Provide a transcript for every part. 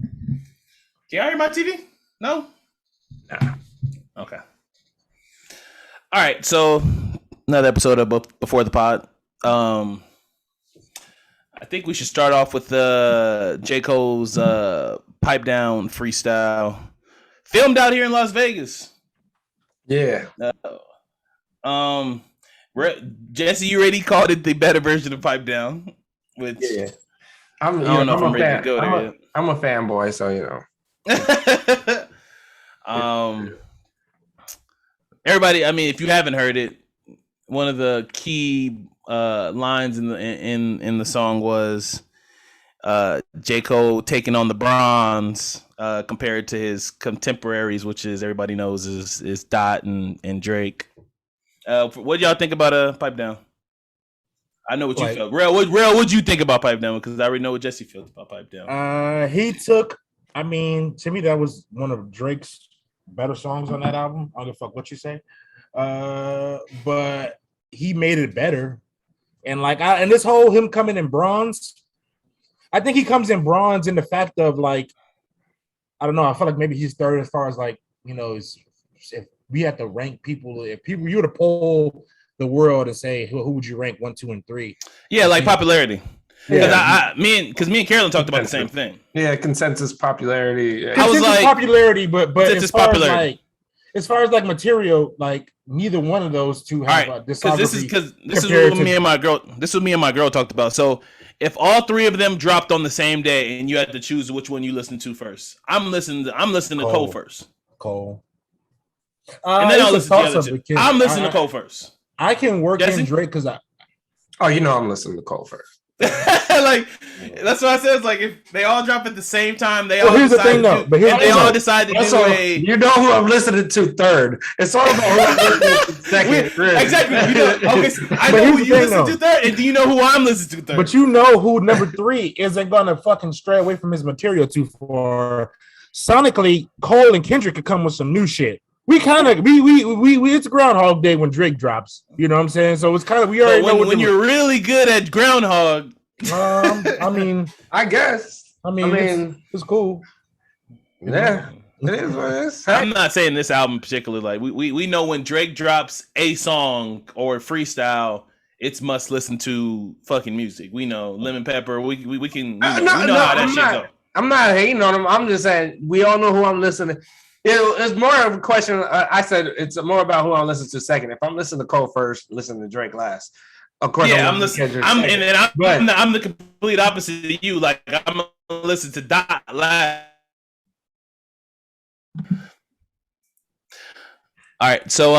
Can y'all hear my TV? No? Nah. Okay. All right, so another episode of Before the Pod. I think we should start off with J. Cole's Pipe Down freestyle. Filmed out here in Las Vegas. Yeah. Jesse, you already called it the better version of Pipe Down. Which I don't know if I'm ready to go there. I'm a fanboy, so you know. Everybody, I mean, if you haven't heard it, one of the key lines in the song was J. Cole taking on the bronze compared to his contemporaries, which is everybody knows is Dot and Drake. What do y'all think about Pipe Down? I know what you felt. Real, what'd you think about Pipe Down? Because I already know what Jesse feels about Pipe Down. He took. I mean, to me, that was one of Drake's better songs on that album. I don't give a fuck what you say. But he made it better. And and this whole him coming in bronze, I think he comes in bronze in the fact of I don't know. I feel like maybe he's third as far as if we had to rank people, if you were to poll the world and say who would you rank 1, 2, and 3? Yeah, like popularity. Because me and Carolyn talked about the same thing. Yeah, consensus popularity. I was like popularity, but as far as material, neither one of those two have a discography. Because this is what me and my girl talked about. So if all three of them dropped on the same day and you had to choose which one you listen to first, I'm listening to Cole first. Cole. And then I'll listen to the other two. I'm listening to Cole first. I can work in Drake because I'm listening to Cole first. That's what I said. It's like if they all drop at the same time, they all here's the thing though. But they all decide to do a. You know who I'm listening to third. It's all about who I'm listening to second. Really. Exactly. I know who you listen to third, and do you know who I'm listening to third? But you know who number 3 isn't gonna fucking stray away from his material too far. Sonically, Cole and Kendrick could come with some new shit. We it's Groundhog Day when Drake drops. You know what I'm saying? So it's kind of we already know when you're really good at Groundhog. I mean, I guess. I mean, it's cool. Yeah, it is what it is. I'm not saying this album particularly. We know when Drake drops a song or a freestyle, it's must listen to fucking music. We know Lemon Pepper. We know how that shit go. I'm not hating on him. I'm just saying we all know who I'm listening. It's more of a question. I said it's more about who I'm listening to second. If I'm listening to Cole first, listen to Drake last. Of course, I'm listening. I'm the complete opposite of you. Like I'm gonna listen to Dot last. All right, so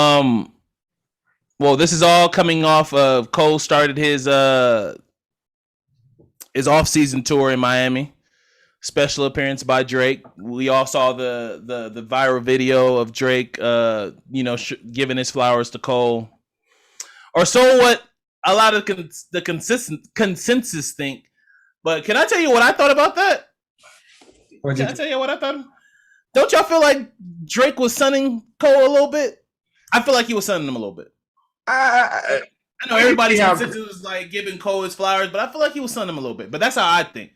well, this is all coming off of Cole started his off-season tour in Miami. Special appearance by Drake. We all saw the viral video of Drake, giving his flowers to Cole, or so what a lot of the consensus think. But can I tell you what I thought about that? Can I tell you what I thought? Don't y'all feel like Drake was sunning Cole a little bit? I feel like he was sunning him a little bit. I know everybody's consensus was like giving Cole his flowers, but I feel like he was sunning him a little bit. But that's how I think.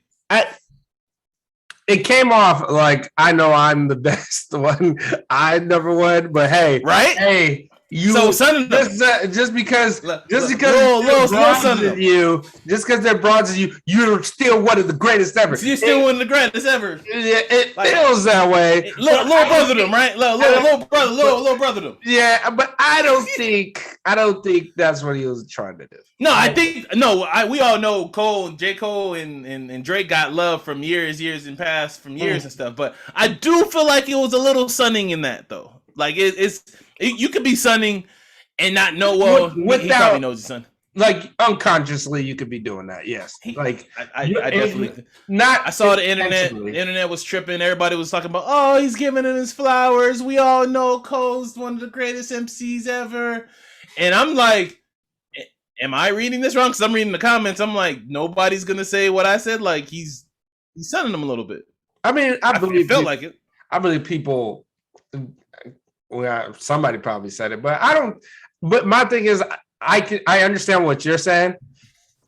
It came off like I know I'm the best one. I never would, but hey, right? Hey, you just because they're bronze you, you're still one of the greatest ever. You're still one of the greatest ever. It feels that way. Little brother them, right? Little brother them. Yeah, but I don't think that's what he was trying to do. No, we all know J. Cole and Drake got love from years and past from years and stuff. But I do feel like it was a little sunning in that though. Like you could be sunning and not know. He probably knows he's sunning. Like unconsciously, you could be doing that. Yes, I definitely not. I saw the internet. The internet was tripping. Everybody was talking about, oh, he's giving him his flowers. We all know Cole's one of the greatest MCs ever, and I'm like, am I reading this wrong? Because I'm reading the comments. I'm like, nobody's gonna say what I said. Like he's sunning him a little bit. I mean, I believe it felt like it. I believe people. Well, somebody probably said it, but I don't. But my thing is, I understand what you're saying,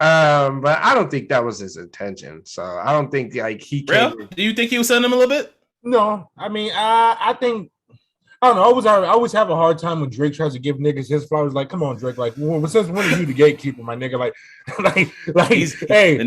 But I don't think that was his intention. So I don't think like he came. Real? Do you think he was sending him a little bit? No, I mean, I think I don't know. I always have a hard time when Drake tries to give niggas his flowers. Like, come on, Drake. Like, since when are you the gatekeeper, my nigga? Like, hey, the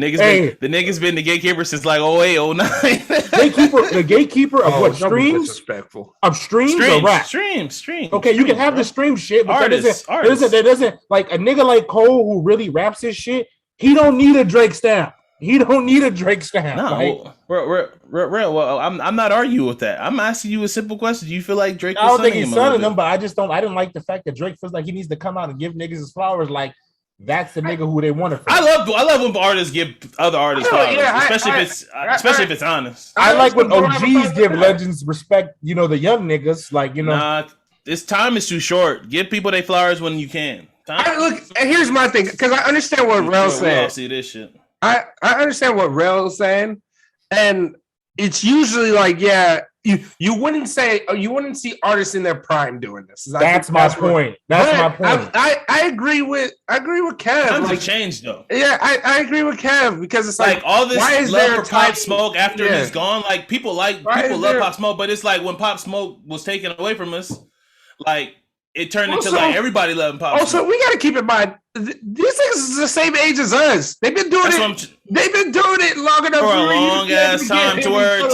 niggas been the gatekeeper since like 08, 09. The gatekeeper of what streams? Disrespectful. Of streams or rap? Streams. Okay, you can have the stream shit, but that doesn't like a nigga like Cole who really raps his shit. He don't need a Drake stamp. He don't need a Drake stamp. No, well, I'm not arguing with that. I'm asking you a simple question. Do you feel like Drake? I don't think he's sunning them, but I just don't. I didn't like the fact that Drake feels like he needs to come out and give niggas his flowers. Like that's the nigga who they want it for. I love when artists give other artists flowers, especially if it's honest. I like when OGs give legends respect. You know the young niggas, like you know. Nah, this time is too short. Give people their flowers when you can. Look, and here's my thing, because I understand what Rel's saying. We all see this shit. I understand what Rel's saying, and it's usually like, yeah, you wouldn't see artists in their prime doing this. That's my point. I agree with Kev. Times have changed though. Yeah, I agree with Kev because it's like all this why is love there for Pop Smoke after he's gone. Like people love Pop Smoke, but it's like when Pop Smoke was taken away from us, like. It turned into like everybody loving Pop. Also, we got to keep in mind these niggas is the same age as us. They've been doing it. They've been doing it long enough for a long ass time to where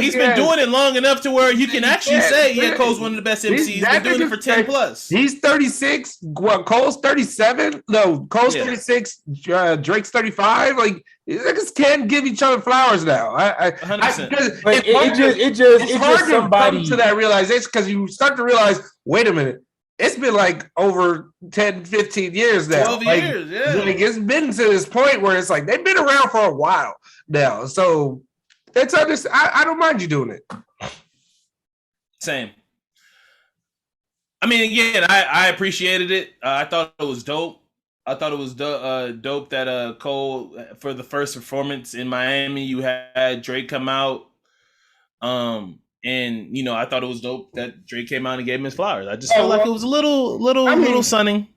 he's been doing it long enough to where you can actually say Cole's one of the best MCs. He's been doing it for 10 plus. He's 36. Well, Cole's 37. No, Cole's 36. Drake's 35. Like these niggas can't give each other flowers now. 100%. It's hard to come to that realization because you start to realize, wait a minute, it's been like over 10, 15 years now. 12 years, yeah. Like it's been to this point where it's like they've been around for a while now. So it's I don't mind you doing it. Same. I mean, again, I appreciated it. I thought it was dope. I thought it was dope that Cole, for the first performance in Miami, you had Drake come out. And you know, I thought it was dope that Drake came out and gave him his flowers. I just felt like it was a little sunning.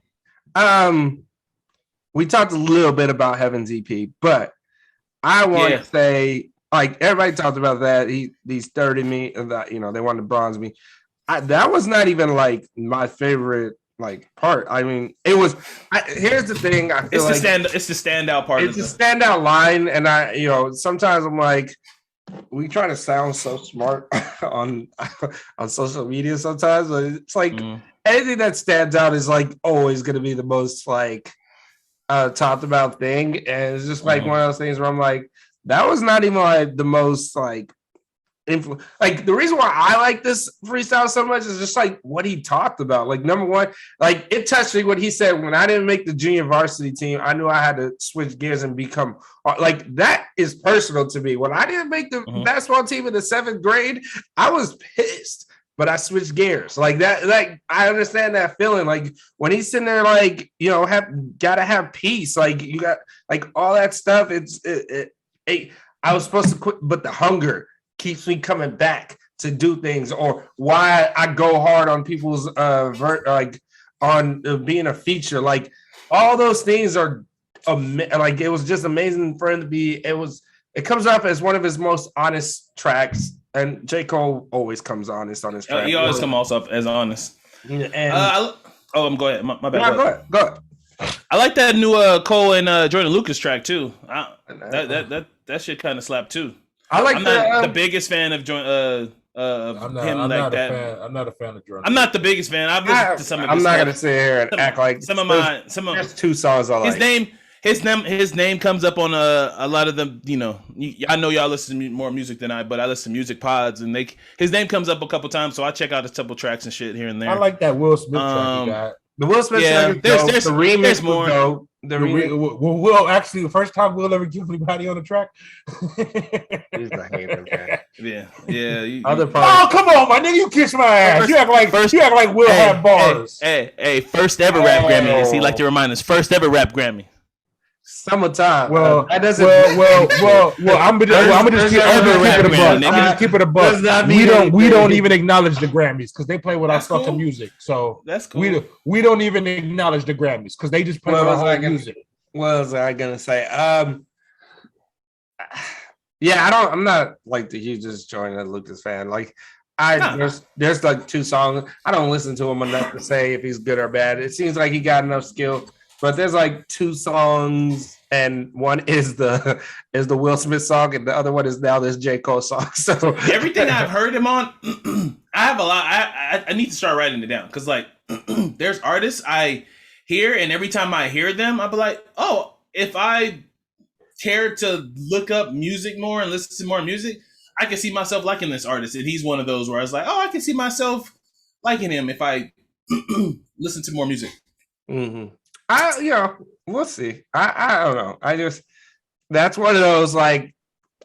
We talked a little bit about Heaven's EP, but I want to say, like everybody talked about that. These 30 me, that you know, they wanted to bronze me. That was not even like my favorite. Like part, I mean, it was. Here's the thing. I feel it's the standout part. It's a standout line, and sometimes I'm like, we try to sound so smart on social media sometimes, but it's like anything that stands out is like always going to be the most like talked about thing, and it's just like one of those things where I'm like, that was not even like the most like. Like the reason why I like this freestyle so much is just like what he talked about. Like number one, like it touched me what he said when I didn't make the junior varsity team. I knew I had to switch gears and become like that is personal to me. When I didn't make the basketball team in the 7th grade, I was pissed, but I switched gears like that. Like I understand that feeling. Like when he's sitting there, like you know, gotta have peace. Like you got like all that stuff. I was supposed to quit, but the hunger keeps me coming back to do things, or why I go hard on people's being a feature. Like all those things are like it was just amazing for him to be. It comes off as one of his most honest tracks, and J. Cole always comes honest on his track. He always comes off as honest. And go ahead. My bad. No, go ahead. I like that new Cole and Jordan Lucas track too. That shit kind of slapped too. I'm not the biggest fan of him like that. I'm not a fan of Jordan. I'm not the biggest fan. I've listened to some of his I'm not gonna sit here and act like there's 2 songs I like. His name comes up on a lot of them. You know, I know y'all listen to more music than I, but I listen to music pods, and his name comes up a couple times, so I check out a couple tracks and shit here and there. I like that Will Smith track he got. The Will Smith track is dope. The remix more. Dope. Will actually the first time Will ever give anybody on the track. He's a hater, man. Yeah. Oh, come on, my nigga, you kiss my ass. You act like Will had bars. Hey, first ever rap Grammy. He like to remind us, first ever rap Grammy. Summertime. Well, that doesn't. I'm gonna just keep it a buck. We don't even acknowledge the Grammys because they play with our fucking music. So that's cool. We don't even acknowledge the Grammys because they just play with our whole music. What was I gonna say? Yeah, I'm not like the hugest Jordan Lucas fan. Like, there's like 2 songs. I don't listen to him enough to say if he's good or bad. It seems like he got enough skill, but there's like 2 songs, and one is the Will Smith song, and the other one is now this J. Cole song. So everything I've heard him on, I have a lot. I need to start writing it down because like there's artists I hear, and every time I hear them, I'll be like, oh, if I care to look up music more and listen to more music, I can see myself liking this artist. And he's one of those where I was like, oh, I can see myself liking him if I listen to more music. Mm-hmm. We'll see. I don't know. That's one of those, like,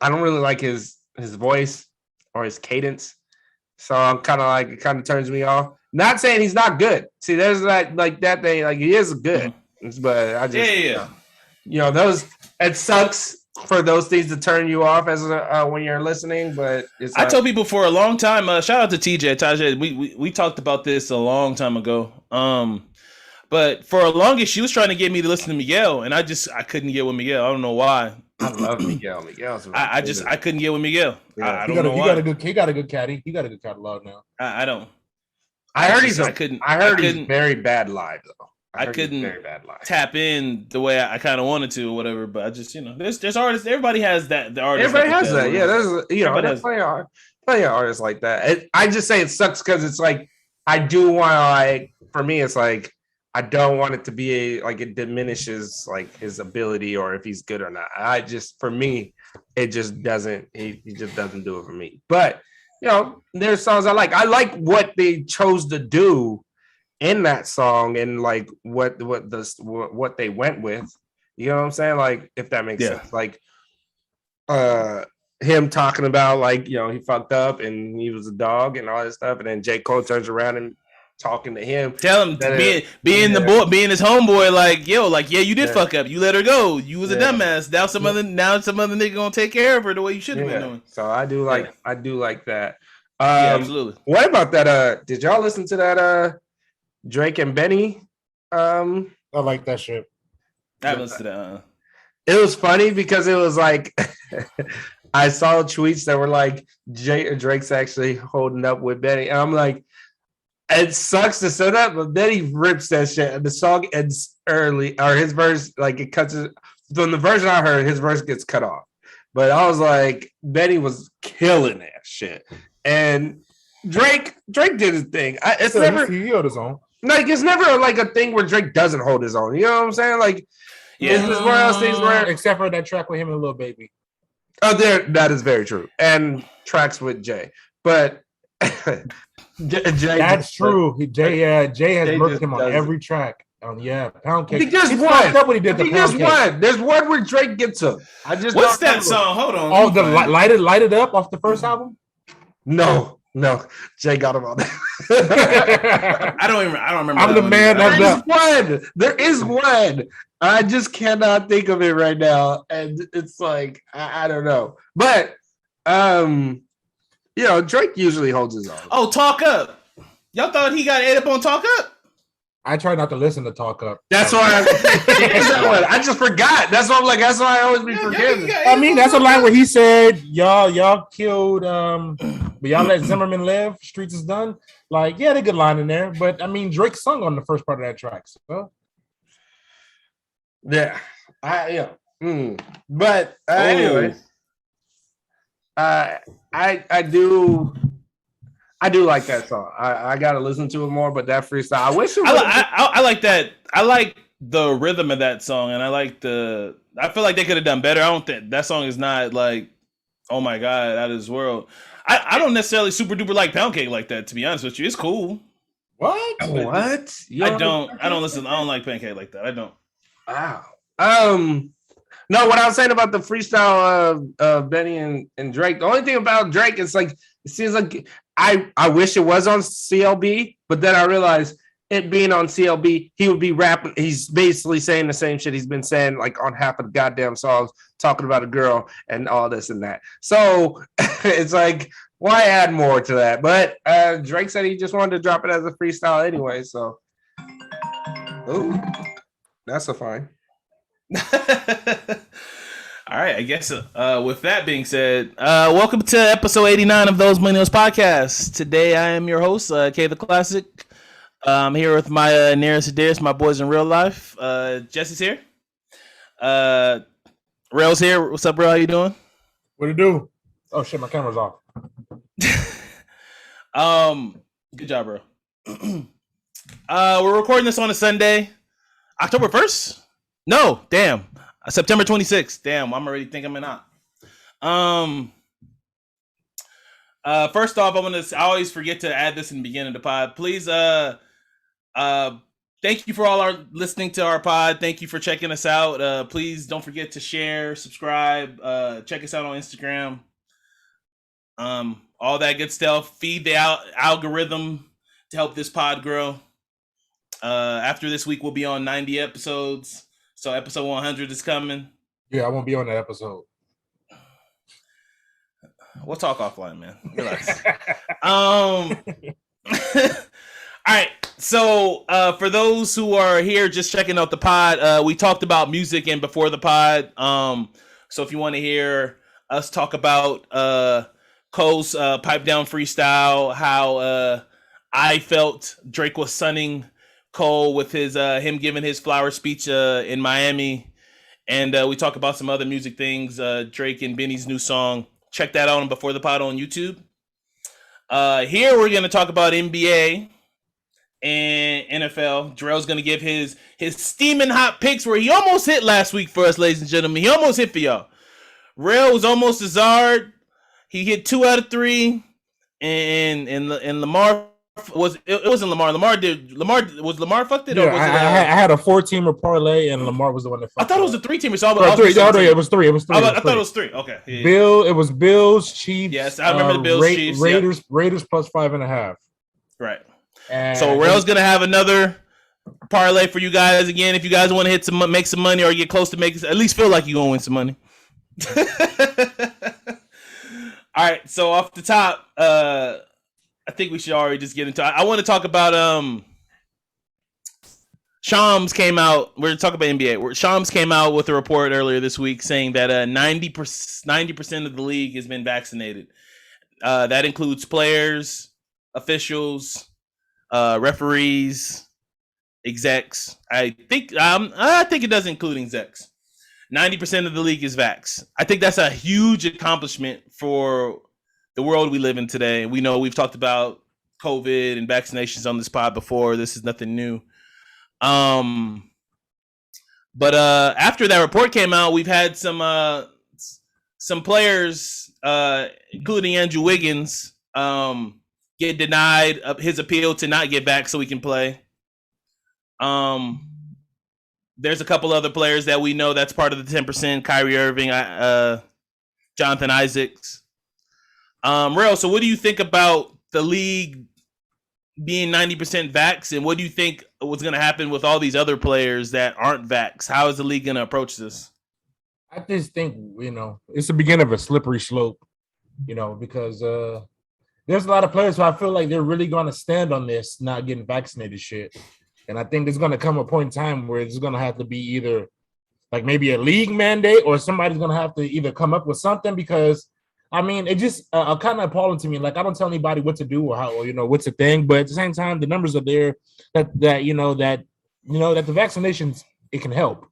I don't really like his voice or his cadence. So I'm kind of like, it kind of turns me off. Not saying he's not good. See, there's that, like, that thing, like, he is good. But I just, those, it sucks for those things to turn you off as when you're listening, but it's I told people for a long time, shout out to Tajay, we talked about this a long time ago. But for a longest, she was trying to get me to listen to Miguel, and I couldn't get with Miguel. I don't know why. I love Miguel. Miguel's I couldn't get with Miguel. Yeah. I don't know why. He got a good caddy. He got a good catalog now. I don't. I heard he's very bad live though. I couldn't tap in the way I kind of wanted to or whatever, but I just, there's artists. Everybody has that. The artist. Everybody has that. Yeah, there's plenty of artists like that. I just say it sucks because it's like I do want to, like, for me, it's like I don't want it to be like it diminishes like his ability or if he's good or not. For me, it just doesn't. He just doesn't do it for me. But there's songs I like. I like what they chose to do in that song and like what they went with. You know what I'm saying? Like, if that makes sense. Like him talking about, like, he fucked up and he was a dog and all that stuff, and then J. Cole turns around and talking to him, tell him being his homeboy, like, you did fuck up, you let her go, you was a dumbass, now some other nigga gonna take care of her the way you should have been doing. So I do like that. Absolutely. What about that? Did y'all listen to that Drake and Benny? I like that shit. I haven't listened to that. It was funny because it was like I saw tweets that were like Drake's actually holding up with Benny, and I'm like, it sucks to say that, but then he rips that shit, and the song ends early, or his verse, like, it cuts it. From the version I heard, his verse gets cut off. But I was like, Benny was killing that shit, and Drake did his thing. It's never he held his own. Like, it's never like a thing where Drake doesn't hold his own. You know what I'm saying? Like, is this one of those things where, except for that track with him and Lil Baby. Oh, that is very true, and tracks with Jay, but. Jay, that's true. Jay has worked him on every track. Pound Cake. He just won. There's one where Drake gets him. What's that song? Hold on. Oh, the light it up off the first album. No, Jay got him on that. I don't remember. I'm the man. There is one. I just cannot think of it right now, and it's like I don't know, but Drake usually holds his own. Oh, Talk Up. Y'all thought he got ate up on Talk Up? I try not to listen to Talk Up. That's why I just forgot. That's why I'm like, that's why I always be forgetting. I mean, that's a line where he said, y'all killed, but y'all let Zimmerman live. Streets is done. Like, yeah, they good line in there. But I mean, Drake sung on the first part of that track. So. Yeah. But anyway. I do like that song. I gotta listen to it more, but that freestyle, I wish it I like that. I like the rhythm of that song, and I feel like they could have done better. I don't think that song is not like, oh my god, out of this world. I don't necessarily super duper like Pound Cake like that, to be honest with you. It's cool. What? I don't listen. I don't like Pancake like that. I don't. Wow. No, what I was saying about the freestyle of Benny and Drake, the only thing about Drake is like, it seems like I wish it was on CLB, but then I realized it being on CLB, he would be rapping. He's basically saying the same shit he's been saying like on half of the goddamn songs, talking about a girl and all this and that. So it's like, why add more to that? But Drake said he just wanted to drop it as a freestyle anyway. So, ooh, that's a fine. All right, I guess with that being said, welcome to episode 89 of Those Millennials Podcast. Today I am your host, K the Classic. I'm here with my nearest and dearest, my boys in real life. Jesse's here. Rail's here. What's up, bro? How you doing? What it do? Oh shit, my camera's off. Good job, bro. We're recording this on a Sunday, October 1st. No, damn. September 26th. Damn, I'm already thinking I'm not. First off, I always forget to add this in the beginning of the pod. Please, thank you for all our listening to our pod. Thank you for checking us out. Please don't forget to share, subscribe, check us out on Instagram. All that good stuff. Feed the algorithm to help this pod grow. After this week, we'll be on 90 episodes. So episode 100 is coming. Yeah, I won't be on that episode. We'll talk offline, man. Relax. All right. So for those who are here just checking out the pod, we talked about music and before the pod. So if you want to hear us talk about Cole's pipe down freestyle, how I felt Drake was sunning Cole with his him giving his flower speech in Miami, and we talk about some other music things, Drake and Benny's new song. Check that out on Before the Pod on YouTube. Here we're going to talk about NBA and NFL. Jerrel's going to give his steaming hot picks where he almost hit last week for us, ladies and gentlemen. He almost hit for y'all. Rail was almost Zard. He hit 2 out of 3, and Lamar. It wasn't Lamar. Lamar fucked it? Yeah, or was I had a 4-teamer parlay, and Lamar was the one that fucked I thought it was a 3-teamer. So it was three. I thought it was 3. Okay. Yeah. It was Bills, Chiefs. Yes, I remember the Bills, Chiefs. Raiders plus 5.5. Right. And so Rail's gonna have another parlay for you guys again. If you guys want to make some money or get close to at least feel like you're gonna win some money. All right. So off the top, I think we should already just get into it. I want to talk about Shams came out. We're talking about NBA. Shams came out with a report earlier this week saying that 90% of the league has been vaccinated. That includes players, officials, referees, execs. I think it does include execs. 90% of the league is vax. I think that's a huge accomplishment for the world we live in today. We know we've talked about COVID and vaccinations on this pod before. This is nothing new. But after that report came out, we've had some players, including Andrew Wiggins, get denied his appeal to not get back so he can play. There's a couple other players that we know that's part of the 10%. Kyrie Irving, Jonathan Isaacs. Rail, so what do you think about the league being 90% vax, and what do you think what's going to happen with all these other players that aren't vax? How is the league going to approach this? I just think, it's the beginning of a slippery slope, because there's a lot of players who I feel like they're really going to stand on this not getting vaccinated shit. And I think there's going to come a point in time where it's going to have to be either like maybe a league mandate or somebody's going to have to either come up with something because it just kind of appalling to me. Like, I don't tell anybody what to do or how, what's the thing. But at the same time, the numbers are there that the vaccinations, it can help.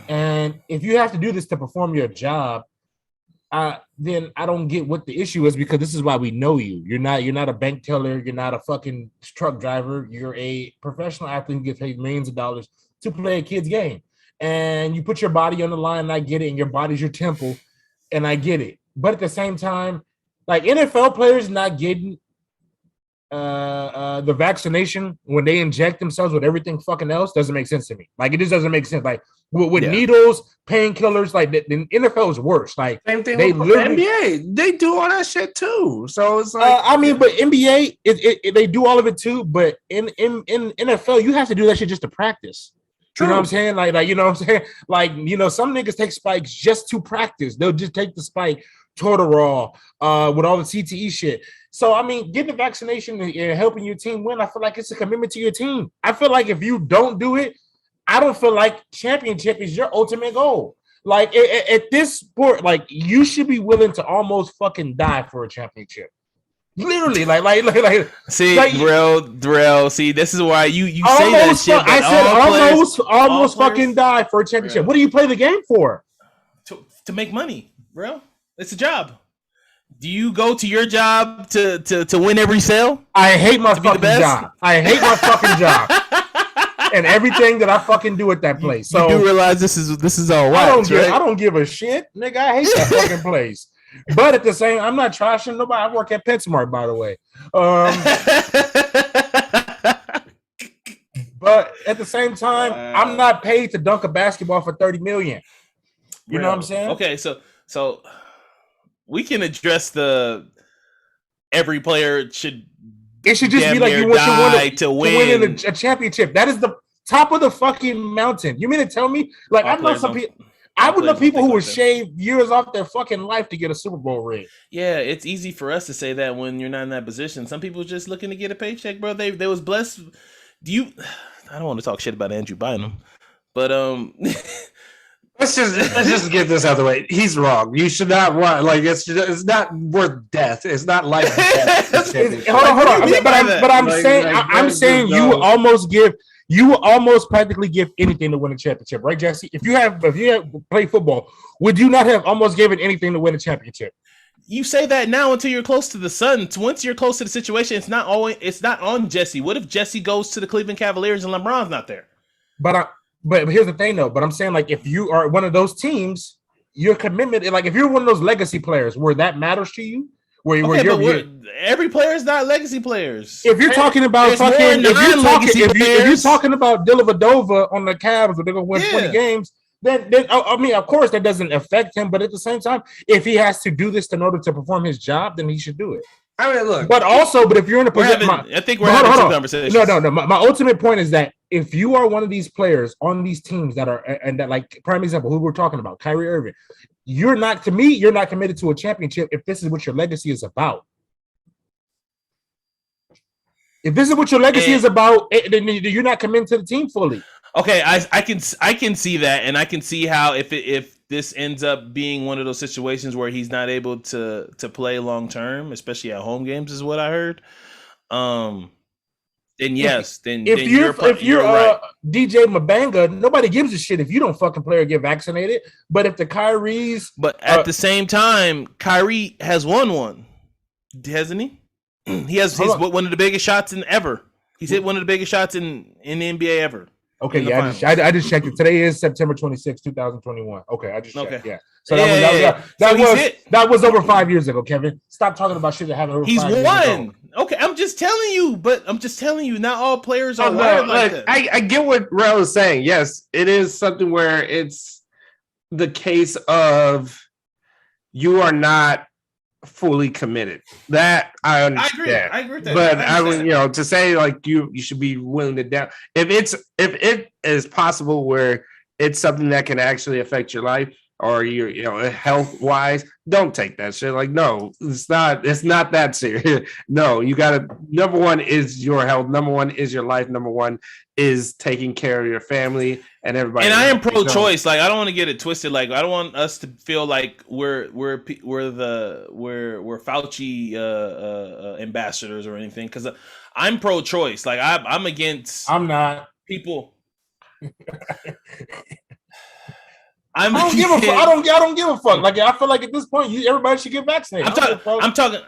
And if you have to do this to perform your job, then I don't get what the issue is, because this is why we know you. You're not a bank teller. You're not a fucking truck driver. You're a professional athlete who gets paid millions of dollars to play a kid's game. And you put your body on the line, and I get it, and your body's your temple, and I get it. But at the same time, like, NFL players not getting the vaccination when they inject themselves with everything fucking else doesn't make sense to me. Like it just doesn't make sense. Like with needles, painkillers, like the NFL is worse. Like same thing they with literally, the NBA. They do all that shit too. So it's like I mean, but NBA, they do all of it too. But in NFL, you have to do that shit just to practice. True. You know what I'm saying? Like you know what I'm saying? Like, you know, some niggas take spikes just to practice. They'll just take the spike, Toradol, with all the CTE shit. So, I mean, getting the vaccination and helping your team win, I feel like it's a commitment to your team. I feel like if you don't do it, I don't feel like championship is your ultimate goal. Like, at this sport, like, you should be willing to almost fucking die for a championship. Literally, see, like, Jerrel, see, this is why you say that shit. I said almost fucking die for a championship. Bro. What do you play the game for? To make money, bro. It's a job. Do you go to your job to win every sale? I hate my fucking job. I hate my fucking job. And everything that I fucking do at that place. So you do realize this is all right. I don't give a shit. Nigga, I hate that fucking place. But at the same, I'm not trashing nobody. I work at PetSmart, by the way. But at the same time, I'm not paid to dunk a basketball for $30 million. You know what I'm saying? Okay, so we can address every player should. It should just be like you want to win in a championship. That is the top of the fucking mountain. You mean to tell me? Like, I know some people. I would know people who would shave years off their fucking life to get a Super Bowl ring. Yeah, it's easy for us to say that when you're not in that position. Some people just looking to get a paycheck, bro. They was blessed. I don't want to talk shit about Andrew Bynum, but let's just get this out of the way. He's wrong. You should not want it's not worth death. It's not like death. Hold on. But I'm saying you will almost practically give anything to win a championship, right, Jesse? If you have played football, would you not have almost given anything to win a championship? You say that now until you're close to the sun. Once you're close to the situation, it's not on Jesse. What if Jesse goes to the Cleveland Cavaliers and LeBron's not there? But here's the thing, though. But I'm saying, like, if you are one of those teams, your commitment, like, if you're one of those legacy players where that matters to you, every player is not legacy players. If you're talking about if you're talking about Dellavedova on the Cavs, where they're gonna win 20 games, then I mean, of course, that doesn't affect him. But at the same time, if he has to do this in order to perform his job, then he should do it. I mean, look. But if you're in a position, I think we're having two conversations. No. My ultimate point is that if you are one of these players on these teams that are, and that, like, prime example, who we're talking about, Kyrie Irving, you're not committed to a championship if this is what your legacy is about. If this is what your legacy is about, then you're not committed to the team fully. Okay, I can see that, and I can see how if this ends up being one of those situations where he's not able to play long term, especially at home games, is what I heard. Then yes, if you're right. DJ Mabanga, nobody gives a shit if you don't fucking play or get vaccinated. But if the Kyrie's, but at the same time, Kyrie has won one, hasn't he? He's one of the biggest shots ever. He's hit one of the biggest shots in the NBA ever. Okay, yeah, I just checked it. Today is September 26, 2021. Okay, I just checked. Okay. Yeah. So that was over 5 years ago, Kevin. Stop talking about shit that happened over 5 years ago. He's won. Okay, I'm just telling you, not all players are wired like that. I get what Rel is saying. Yes, it is something where it's the case of you are not fully committed. That I understand. I agree with that. But I would, to say like you should be willing to down if it is possible where it's something that can actually affect your life or your health wise, don't take that shit. Like, no, it's not that serious. No, you gotta, number one is your health, number one is your life, number one is taking care of your family and everybody. And I am pro-choice. Like, I don't want to get it twisted. Like, I don't want us to feel like we're Fauci ambassadors or anything. Because I'm pro-choice. Like, I'm against. I'm not people. I don't give a fuck. Like, I feel like at this point, everybody should get vaccinated. I'm talking.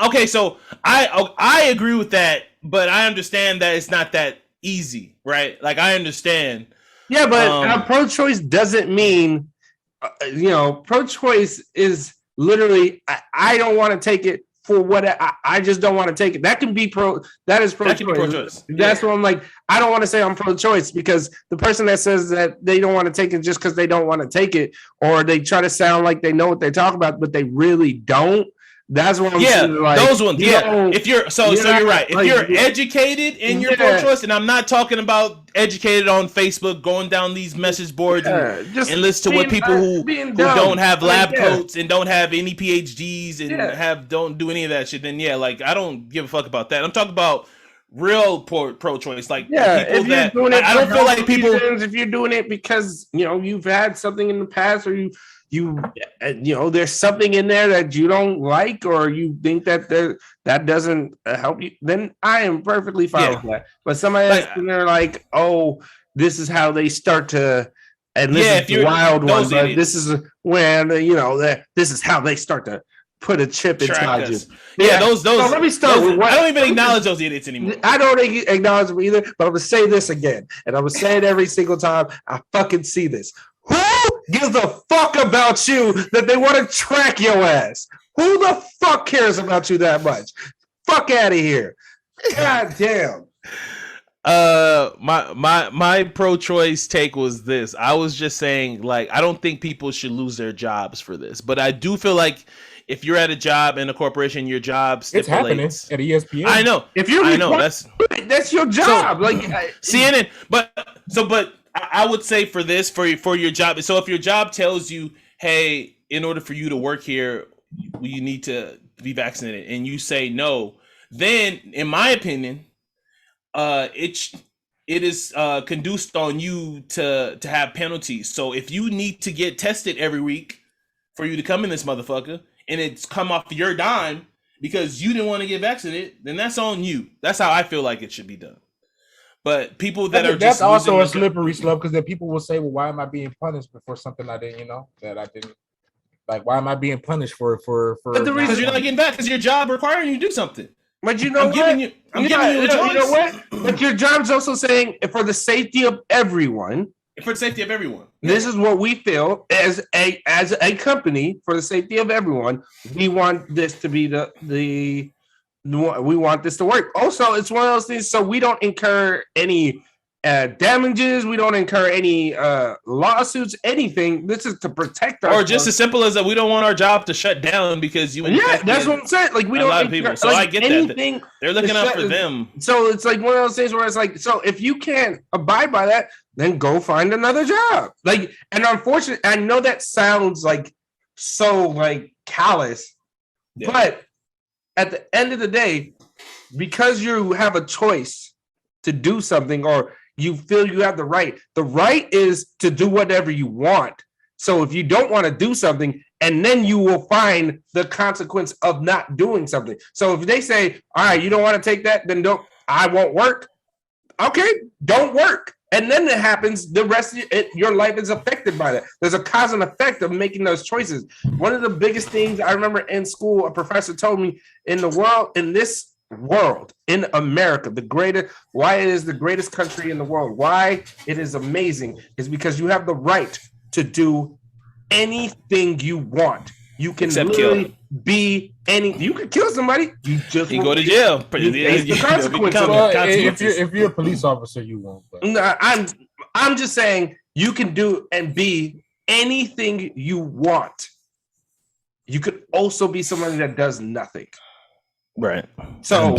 Okay, so I agree with that, but I understand that it's not that easy, right? Like, I understand. Yeah, but pro-choice doesn't mean, pro-choice is literally I don't want to take it for what I just don't want to take it. That can be that is pro-choice. That's what I'm like. I don't want to say I'm pro-choice because the person that says that they don't want to take it just because they don't want to take it, or they try to sound like they know what they talk about, but they really don't. That's what I'm saying. Like, those ones. If you're you're right. If you're educated and you're pro-choice, and I'm not talking about educated on Facebook, going down these message boards and listen to what people who don't have lab coats and don't have any PhDs and don't do any of that shit. Then like I don't give a fuck about that. I'm talking about real pro-choice, like people that I don't feel like people. If you're doing it because you've had something in the past, or you there's something in there that you don't like, or you think that doesn't help you, then I am perfectly fine with that. But somebody else in there like, oh, this is how they start to, and this is the wild one, but this is when this is how they start to put a chip inside you. Those. So let me start with I don't even acknowledge those idiots anymore. I don't acknowledge them either, but I'm gonna say this again, and I'm gonna say it every single time I fucking see this. Who gives a fuck about you that they want to track your ass? Who the fuck cares about you that much? Fuck out of here. God damn. My pro-choice take was this. I was just saying, like, I don't think people should lose their jobs for this, but I do feel like if you're at a job in a corporation, your job stipulates. It's happening at ESPN. I know. That's your job. So, CNN, but I would say for this, for your job. So if your job tells you, hey, in order for you to work here, you need to be vaccinated, and you say no, then in my opinion, it is conduced on you to have penalties. So if you need to get tested every week for you to come in this motherfucker, and it's come off your dime because you didn't want to get vaccinated, then that's on you. That's how I feel like it should be done. But people that's also a slippery slope, because then people will say, well, why am I being punished for something I didn't, that I didn't, like, why am I being punished for But the reason you're not getting back is your job requiring you to do something. But I'm giving you a choice. You know what? But your job's also saying for the safety of everyone. For the safety of everyone. This is what we feel as a company, for the safety of everyone. We want this to be we want this to work. Also, it's one of those things so we don't incur any damages. We don't incur any lawsuits, anything. This is to protect our. Or just as simple as that, we don't want our job to shut down because you. Yeah, that's what I'm saying. Like we don't. A lot of people. So I get that. They're looking out for them. So it's like one of those things where it's like, so if you can't abide by that, then go find another job. Like, and unfortunately, I know that sounds like so like callous, but at the end of the day, because you have a choice to do something, or you feel you have the right is to do whatever you want. So if you don't want to do something, and then you will find the consequence of not doing something. So if they say, all right, you don't want to take that, then I won't work. Okay, don't work. And then it happens, the rest of your life is affected by that. There's a cause and effect of making those choices. One of the biggest things I remember in school, a professor told me, in this world, in America, why it is the greatest country in the world, why it is amazing, is because you have the right to do anything you want. You can literally be you can kill somebody. You just go to jail. If you're a police officer, you won't. But. No, I'm just saying you can do and be anything you want. You could also be somebody that does nothing. Right. So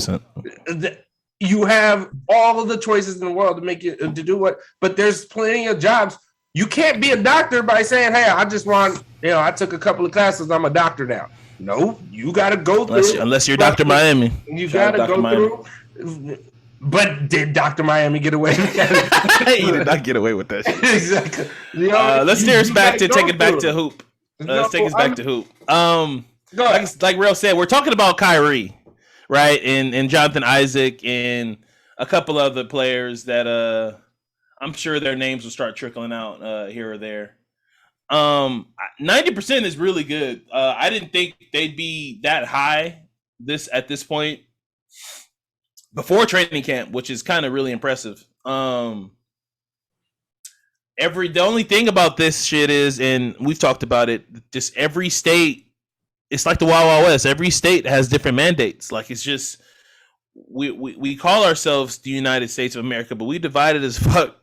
you have all of the choices in the world to make you to do what, but there's plenty of jobs. You can't be a doctor by saying, hey, I just want, I took a couple of classes, I'm a doctor now. No, you got to go through. Unless you're Dr. Miami. You got to go through. But did Dr. Miami get away with that? He did not get away with that shit. Exactly. Let's steer us back to take it back to hoop. Let's take us back to hoop. Like Real said, we're talking about Kyrie, right? And Jonathan Isaac and a couple other players that I'm sure their names will start trickling out here or there. 90% is really good. I didn't think they'd be that high at this point before training camp, which is kind of really impressive. The only thing about this shit is, and we've talked about it, just every state it's like the Wild Wild West. Every state has different mandates. Like it's just we call ourselves the United States of America, but we divided as fuck,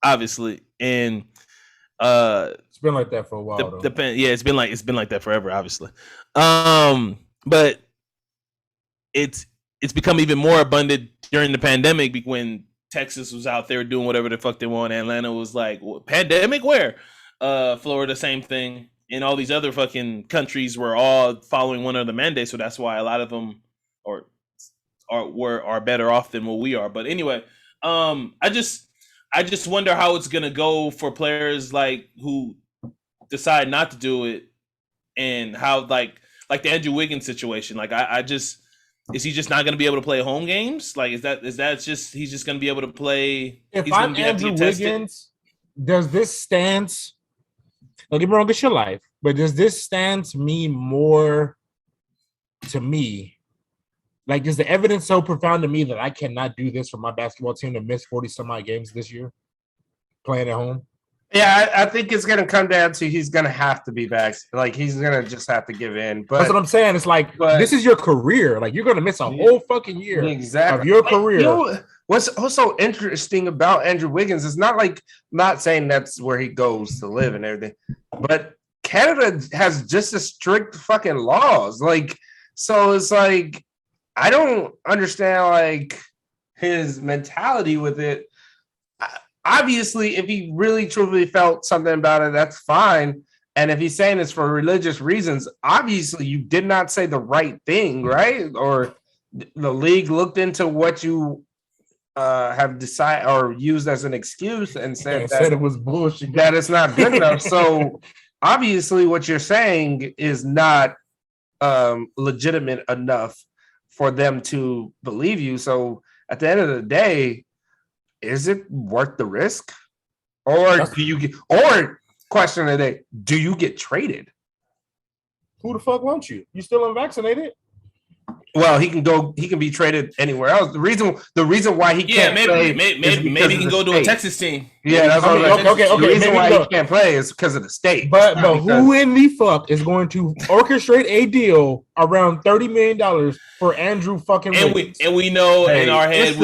obviously. And it's been like that for a while. It's been like that forever, obviously. But it's become even more abundant during the pandemic when Texas was out there doing whatever the fuck they want. Atlanta was like, pandemic where? Florida, same thing. And all these other fucking countries were all following one of the mandates. So that's why a lot of them are better off than what we are. But anyway, I just wonder how it's gonna go for players like who decide not to do it, and how like the Andrew Wiggins situation. Like I just, is he just not gonna be able to play home games? Like is that just he's just gonna be able to play? If I'm Andrew Wiggins, does this stance? Don't get me wrong, it's your life, but does this stance mean more to me? Like, is the evidence so profound to me that I cannot do this for my basketball team to miss 40 some odd games this year playing at home? Yeah, I think it's going to come down to he's going to have to be vaccinated. Like, he's going to just have to give in. But that's what I'm saying. It's like, this is your career. Like, you're going to miss a whole fucking year of your career. You know, what's also interesting about Andrew Wiggins is not saying that's where he goes to live and everything, but Canada has just as strict fucking laws. Like, so it's like, I don't understand, like, his mentality with it. Obviously, if he really truly felt something about it, that's fine. And if he's saying it's for religious reasons, obviously you did not say the right thing, right? Or the league looked into what you have decided or used as an excuse and said it was bullshit, that it's not good enough. So obviously what you're saying is not legitimate enough for them to believe you. So at the end of the day, is it worth the risk? Or question of the day, do you get traded? Who the fuck wants you? You still unvaccinated? Well, he can be traded anywhere else. The reason why he can't maybe he can go to a Texas team. Yeah, that's what okay. The reason why he can't play is because of the state. But who in the fuck is going to orchestrate a deal around $30 million for Andrew fucking Wiggins? And we know in our head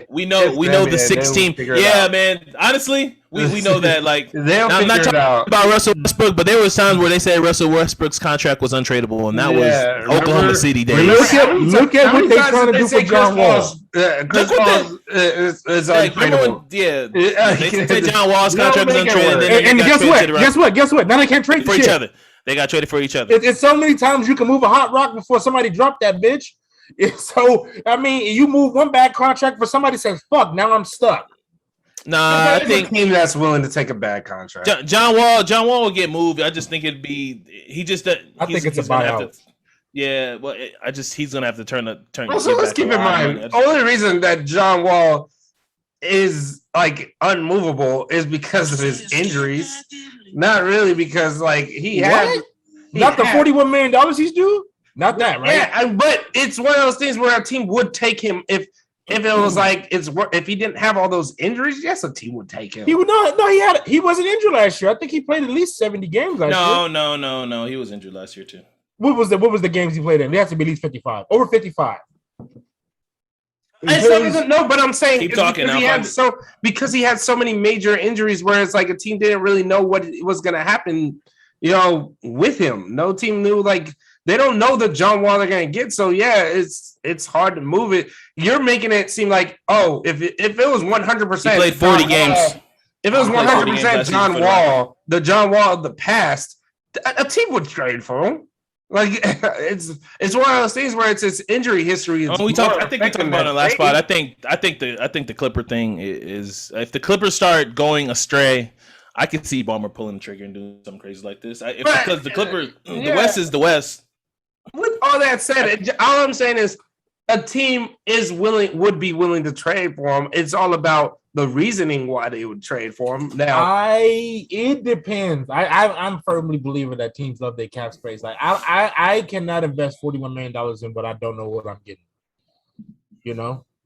we know the 6 team. Yeah, man. Honestly, we know that. Like, I'm not talking about Russell Westbrook, but there was times where they said Russell Westbrook's contract was untradeable, and that was Oklahoma City days. Look at what they're trying to do for John Wall. Chris Paul is untradeable. They said John Wall's contract was untradeable. And guess what? Now they can't trade for each other. They got traded for each other. It's so many times you can move a hot rock before somebody drop that bitch. So, I mean, you move one bad contract for somebody says, fuck, now I'm stuck. Nah, I think a team that's willing to take a bad contract. John Wall will get moved. I just think it'd be I think it's a buyout. Yeah, well, he's gonna have to turn. Also, let's keep in mind, only reason that John Wall is like unmovable is because of his injuries, not really because like the $41 million he's due. Not that, right? Yeah, but it's one of those things where a team would take him if it was like if he didn't have all those injuries. Yes, a team would take him. He would not. No, he wasn't injured last year. I think he played at least 70 games last year. No. He was injured last year too. What was the games he played in? They have to be at least 55, over 55. No, but I'm saying keep talking because he had so many major injuries where it's like a team didn't really know what was going to happen, with him. No team knew, like, they don't know the John Wall they're going to get. So yeah, it's hard to move it. You're making it seem like, oh, if it was 100%, he played 40 games. If it was 100% John Wall, the John Wall of the past, a team would trade for him. Like, it's one of those things where it's his injury history. I think we talked about it in the last spot. I think the Clipper thing is, if the Clippers start going astray, I could see Ballmer pulling the trigger and doing something crazy like this. Because the Clippers, the West is the West. With all that said, all I'm saying is a team would be willing to trade for him. It's all about the reasoning why they would trade for him. Now, it depends. I'm firmly believing that teams love their cap space. Like, I cannot invest $41 million in what I don't know what I'm getting.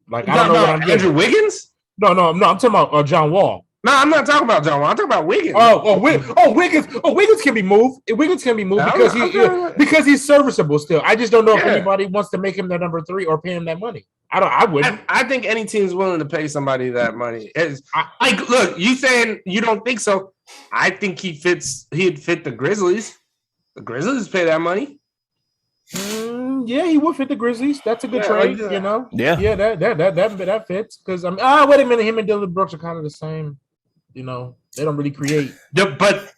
Like, I don't know what I'm getting. Andrew Wiggins? No. I'm talking about John Wall. No, I'm not talking about John Wall. I'm talking about Wiggins. Wiggins can be moved. Wiggins can be moved because he's serviceable still. I just don't know if anybody wants to make him their number 3 or pay him that money. I wouldn't. I think any team's willing to pay somebody that money. Look, you saying you don't think so? I think he'd fit the Grizzlies. The Grizzlies pay that money. Yeah, he would fit the Grizzlies. That's a good trade, you know. Yeah, that fits because wait a minute, him and Dylan Brooks are kind of the same. You know, they don't really create. But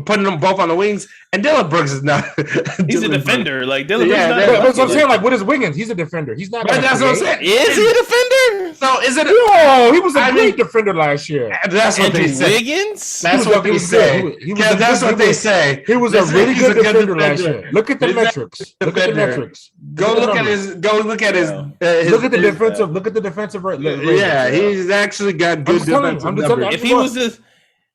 putting them both on the wings, and Dylan Brooks is not. He's a defender. Like Dylan Brooks. That's what I'm saying. Like, what is Wiggins? He's a defender. He's not. That's what I'm saying. Is he a defender? So is it? He was a great defender last year. That's what they say. Wiggins. That's what they say. That's what they say. He was a really good defender last year. Look at the metrics. Look at the metrics. Go look at his. Look at the defensive rate. Yeah, he's actually got good defensive numbers. If he was this.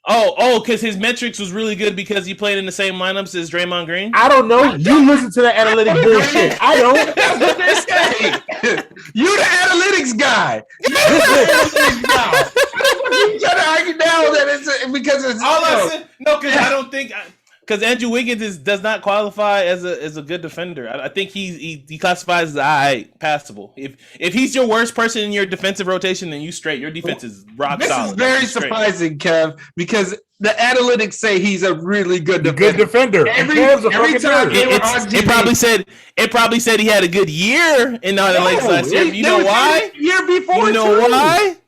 Because his metrics was really good because he played in the same lineups as Draymond Green. I don't know. You listen to the analytic bullshit. I don't. That's what they say. You the analytics guy. You trying to argue now that it's because it's because I don't think. Because Andrew Wiggins does not qualify as a good defender. I think he classifies as passable. If he's your worst person in your defensive rotation, then you straight. Your defense is rock solid. This is very surprising, Kev, because the analytics say he's a really good defender. Every time it probably said he had a good year in the analytics last year. You know why? Year before. You know why?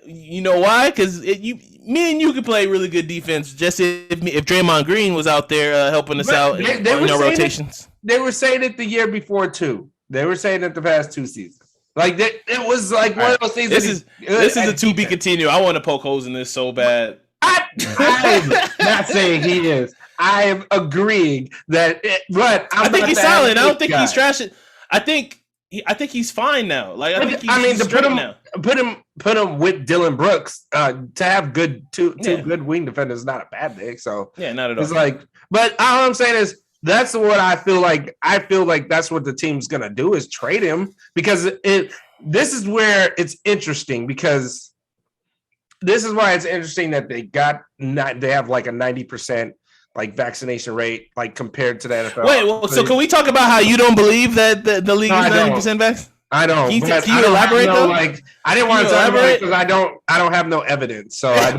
You know why? Because me and you could play really good defense. Just if Draymond Green was out there helping us out in rotations. They were saying it the year before too. They were saying it the past 2 seasons. Like it was like one of those things. This is a to be continued. I want to poke holes in this so bad. I'm not saying he is. I am agreeing that. But I think he's solid. I don't think he's trashing. I think he's fine now. Like he's put him with Dylan Brooks to have two good wing defenders is not a bad thing. So not at all. It's like, but all I'm saying is that's what I feel like. I feel like that's what the team's gonna do is trade him because this is where it's interesting because this is why it's interesting that they have like a 90%. Like vaccination rate, like compared to the NFL. Wait, so can we talk about how you don't believe that the league is 90% vax? I don't. Can you elaborate though? Like, I didn't want to elaborate because I don't have no evidence, so I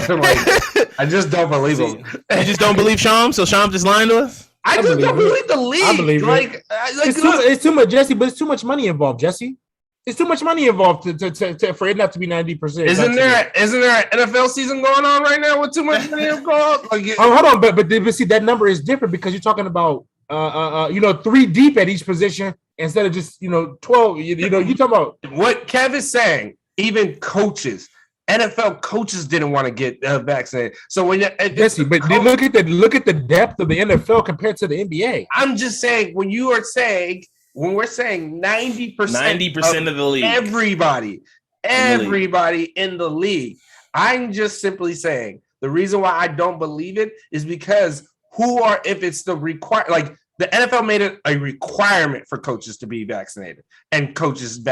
just don't believe him. You just don't believe Shams? So Shams just lying to us? I just don't believe the league. I believe it. It's too much, Jesse, but it's too much money involved, Jesse. It's too much money involved for it not to be 90%. Isn't there an NFL season going on right now with too much money involved? Hold on, but see that number is different because you're talking about 3 deep at each position instead of just 12. You talking about what Kev is saying. Even coaches, NFL coaches didn't want to get vaccinated. So when Jesse, but look at the depth of the NFL compared to the NBA. I'm just saying when we're saying 90% of the league, everybody in the league. I'm just simply saying the reason why I don't believe it is because if it's the like the NFL made it a requirement for coaches to be vaccinated and coaches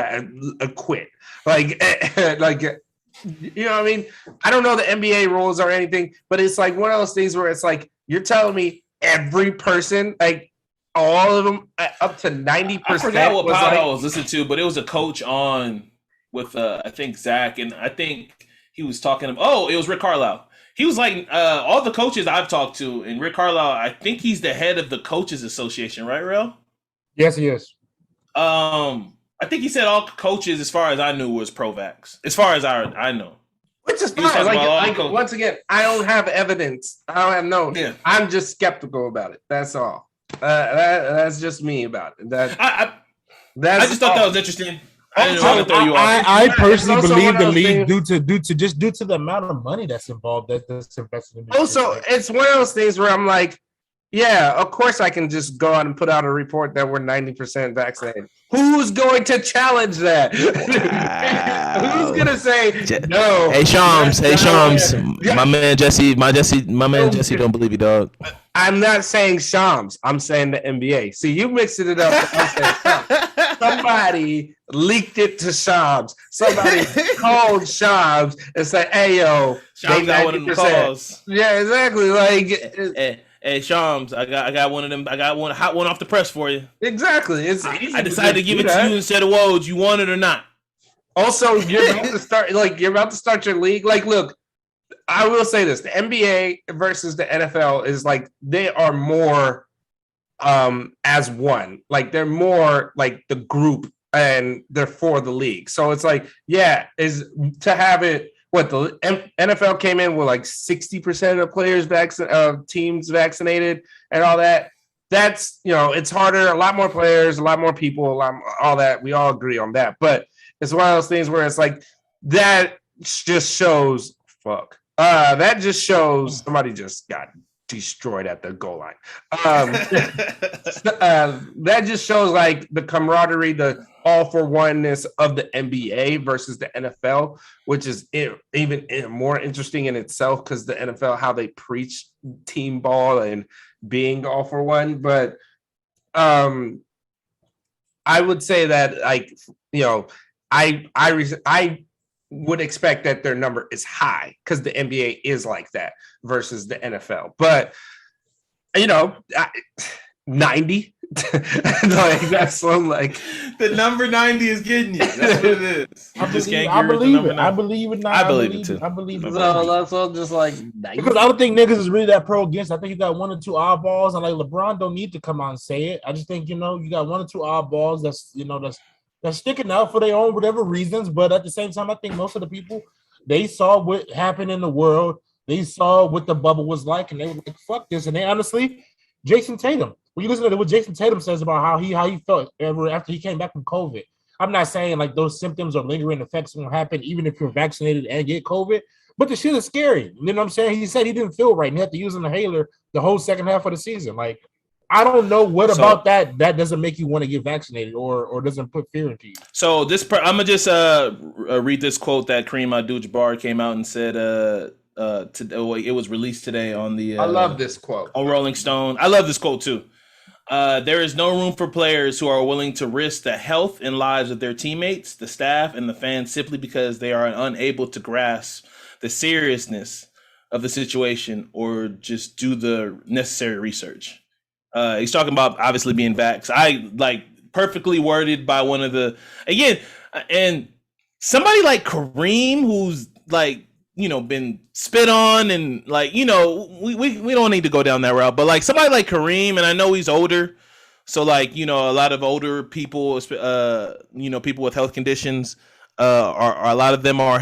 quit. Like you know what I mean? I don't know the NBA rules or anything, but it's like one of those things where it's like you're telling me every person like. All of them up to 90%. I forgot what pod I was listening to, but it was a coach on with I think Zach, and I think he was talking. It was Rick Carlisle. He was like all the coaches I've talked to, and Rick Carlisle. I think he's the head of the Coaches Association, right, Rel? Yes, he is. I think he said all coaches, as far as I knew, was pro-vax. As far as I know. Which is fine. Like once again, I don't have evidence. I don't have no. Yeah. I'm just skeptical about it. That's all. That's just me about it. I just thought that was interesting. I personally believe the league due to the amount of money that's involved that's invested in. Also, it's one of those things where I'm like, yeah, of course I can just go out and put out a report that we're 90% vaccinated. Who's going to challenge that? Who's going to say no? Hey Shams, my man Jesse don't believe you, dog. I'm not saying Shams. I'm saying the NBA. See, you mixing it up. somebody leaked it to Shams. Somebody called Shams and said, "Hey, yo, Shams got one of them calls." Yeah, exactly. Like, hey, Shams, I got one of them. I got one hot one off the press for you. Exactly. It's easy. I decided to give it to you instead of Woj. You want it or not? Also, you're about to start. Like, you're about to start your league. Like, look, I will say this: the NBA versus the NFL is like they are more as one. Like they're more like the group, and they're for the league. So it's like, yeah, is to have it. What the NFL came in with like 60% of players teams vaccinated and all that. That's, it's harder. A lot more players, a lot more people, all that. We all agree on that. But it's one of those things where it's like that just shows that just shows somebody just got destroyed at the goal line. That just shows like the camaraderie, the all for oneness of the NBA versus the NFL, which is even more interesting in itself because the NFL, how they preach team ball and being all for one. But I would say that, like, I would expect that their number is high because the NBA is like that versus the NFL. But 90. Like, that's some, like, the number 90 is getting you. That's what it is. I believe it. I believe it. I believe it too. I believe it. So that's all just like 90. Because I don't think niggas is really that pro against. I think you got one or two oddballs, and like LeBron don't need to come out and say it. I just think you got one or two oddballs that's sticking out for their own whatever reasons. But at the same time, I think most of the people, they saw what happened in the world. They saw what the bubble was like, and they were like, "Fuck this." And they honestly, Jason Tatum. When you listen to what Jason Tatum says about how he felt after he came back from COVID, I'm not saying like those symptoms or lingering effects won't happen even if you're vaccinated and get COVID, but the shit is scary. You know what I'm saying? He said he didn't feel right and he had to use an inhaler the whole second half of the season. Like, I don't know what about that doesn't make you want to get vaccinated or doesn't put fear into you. So I'm gonna just read this quote that Kareem Abdul-Jabbar came out and said. It was released today on the. I love this quote on Rolling Stone. I love this quote too. There is no room for players who are willing to risk the health and lives of their teammates, the staff, and the fans simply because they are unable to grasp the seriousness of the situation or just do the necessary research. He's talking about obviously being vaxxed. I like perfectly worded by one of the and somebody like Kareem, who's like, been spit on and like, we don't need to go down that route, but like somebody like Kareem, and I know he's older. So like, a lot of older people, people with health conditions, are a lot of them are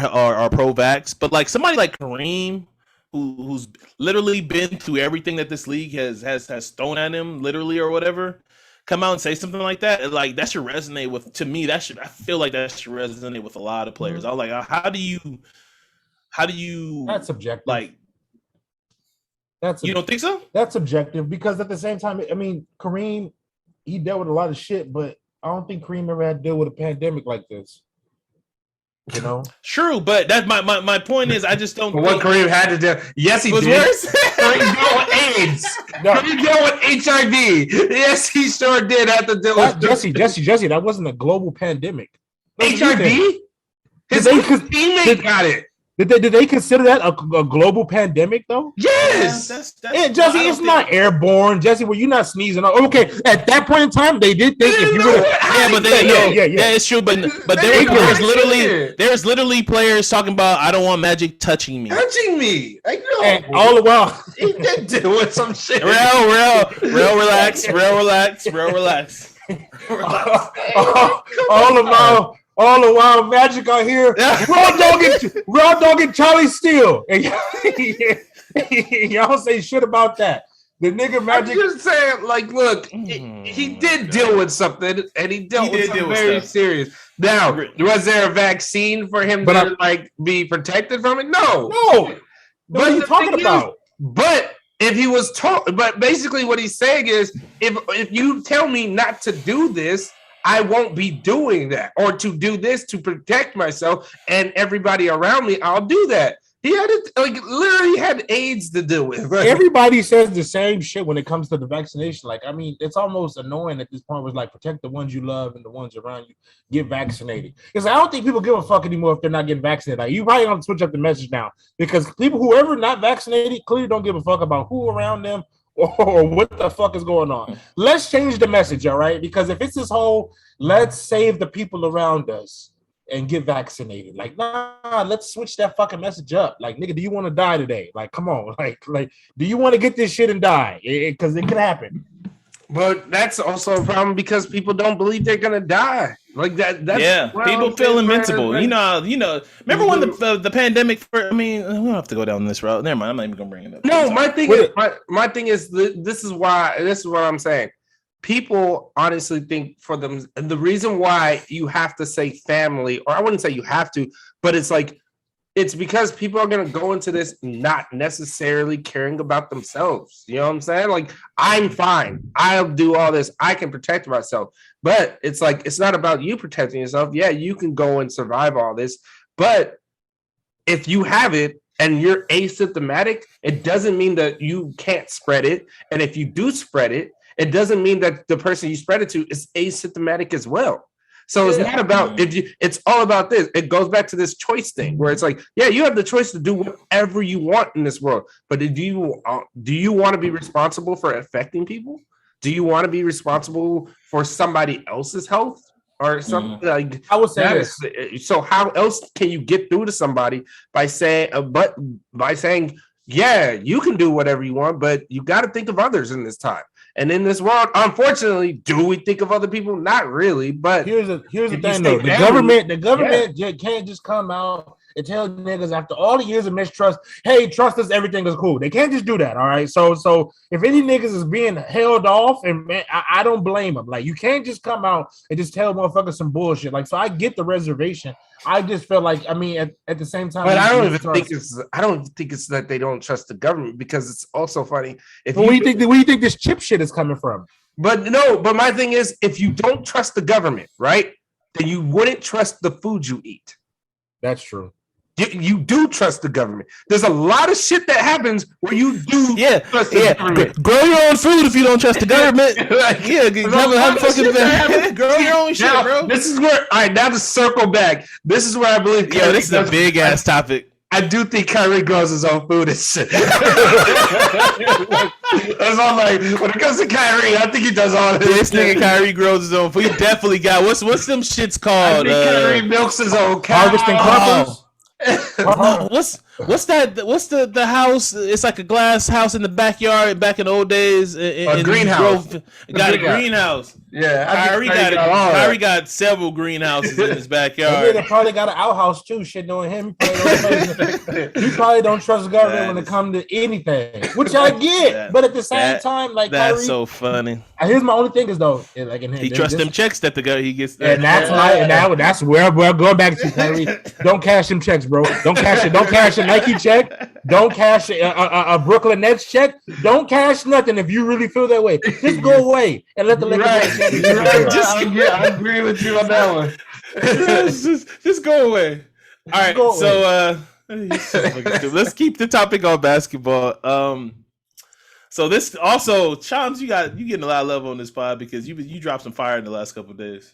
pro-vax, but like somebody like Kareem, who's literally been through everything that this league has thrown at him, literally or whatever, come out and say something like that, like that should resonate with. To me, I feel like that should resonate with a lot of players. I'm like, how do you? That's subjective. Like, you don't think so? That's subjective because at the same time, I mean, Kareem, he dealt with a lot of shit, but I don't think Kareem ever had to deal with a pandemic like this. True, but that's my point is I just don't. What Kareem had to do? Yes, he did. Worse? Kareem dealt with AIDS. Kareem dealt with HIV. Yes, he sure did have to deal with Jesse. That wasn't a global pandemic. HIV. His teammate got it. Did they consider that a global pandemic though? Yes. Jesse, it's not airborne. Jesse, were you not sneezing? Okay, at that point in time, they did think if you were. It's true. But there's literally players talking about I don't want Magic touching me. Touching me. I know. And all the while, he did doing some shit. Real, relax. All the while, Magic out here, Raw Dog and Charlie Steele, and y'all say shit about that. The nigga Magic. I'm just saying, like, look, he did deal with something, and he dealt with something very serious. Now, was there a vaccine for him to be protected from it? No. What are you talking about? But if he was told, but basically what he's saying is, if you tell me not to do this, I won't be doing that, or to do this to protect myself and everybody around me. I'll do that. He had it like literally had AIDS to deal with. Right? Everybody says the same shit when it comes to the vaccination. Like, I mean, it's almost annoying at this point. Was like protect the ones you love and the ones around you. Get vaccinated. Because I don't think people give a fuck anymore if they're not getting vaccinated. Like, you probably don't switch up the message now because people, whoever not vaccinated, clearly don't give a fuck about who around them or what the fuck is going on. Let's change the message, all right? Because if it's this whole let's save the people around us and get vaccinated. Like, nah, let's switch that fucking message up. Like, nigga, do you want to die today? Like, come on. Like, do you want to get this shit and die? Because it could happen. But that's also a problem because people don't believe they're gonna die. Like that. That's people feel invincible. You know. Remember when the pandemic? We don't have to go down this route. Never mind. I'm not even gonna bring it up. No, my thing is this is what I'm saying. People honestly think for them, and the reason why you have to say family, or I wouldn't say you have to, but it's like, it's because people are going to go into this not necessarily caring about themselves. You know what I'm saying? Like, I'm fine. I'll do all this. I can protect myself. But it's like, it's not about you protecting yourself. Yeah, you can go and survive all this. But if you have it and you're asymptomatic, it doesn't mean that you can't spread it. And if you do spread it, it doesn't mean that the person you spread it to is asymptomatic as well. So it's not about it's all about this. It goes back to this choice thing where it's like, yeah, you have the choice to do whatever you want in this world. But do you want to be responsible for affecting people? Do you want to be responsible for somebody else's health or something like? I would say this. So how else can you get through to somebody by saying, yeah, you can do whatever you want, but you got to think of others in this time. And in this world, unfortunately, do we think of other people? Not really. But here's the thing, though. The government can't just come out and tell niggas after all the years of mistrust, hey, trust us, everything is cool. They can't just do that, all right? So if any niggas is being held off, and man, I don't blame them. Like, you can't just come out and just tell motherfuckers some bullshit. Like, so I get the reservation. I just feel like, I mean, at the same time, but I don't think it's that they don't trust the government, because it's also funny. Where do you think this chip shit is coming from? But my thing is, if you don't trust the government, right, then you wouldn't trust the food you eat. That's true. You do trust the government. There's a lot of shit that happens where you do trust the government. Grow your own food if you don't trust the government. Grow your own shit, bro. This is where, all right, now to circle back. This is where I believe. This is a big ass topic. I do think Kyrie grows his own food and shit. That's all. Like, when it comes to Kyrie, I think he does all this. This nigga Kyrie grows his own food. He definitely got what's them shits called? Kyrie milks his own cow. Harvesting crumpers. No, what's that? What's the house? It's like a glass house in the backyard back in the old days. A greenhouse. Got a greenhouse. Yeah, Kyrie got several greenhouses in his backyard. They probably got an outhouse too. Shit on him. He probably don't trust the government when it comes to anything, which I get. But at the same time, like, that's Kyrie, so funny. Here's my only thing is though, like, he trusts them checks that the guy he gets. And that's where we're going back to, Kyrie. Don't cash them checks, bro. Don't cash a Nike check. Don't cash a Brooklyn Nets check. Don't cash nothing if you really feel that way. Just go away and let the Lakers. I agree with you on that one. just go away. All right, so let's keep the topic on basketball. So this also, Chams, you getting a lot of love on this pod because you dropped some fire in the last couple of days.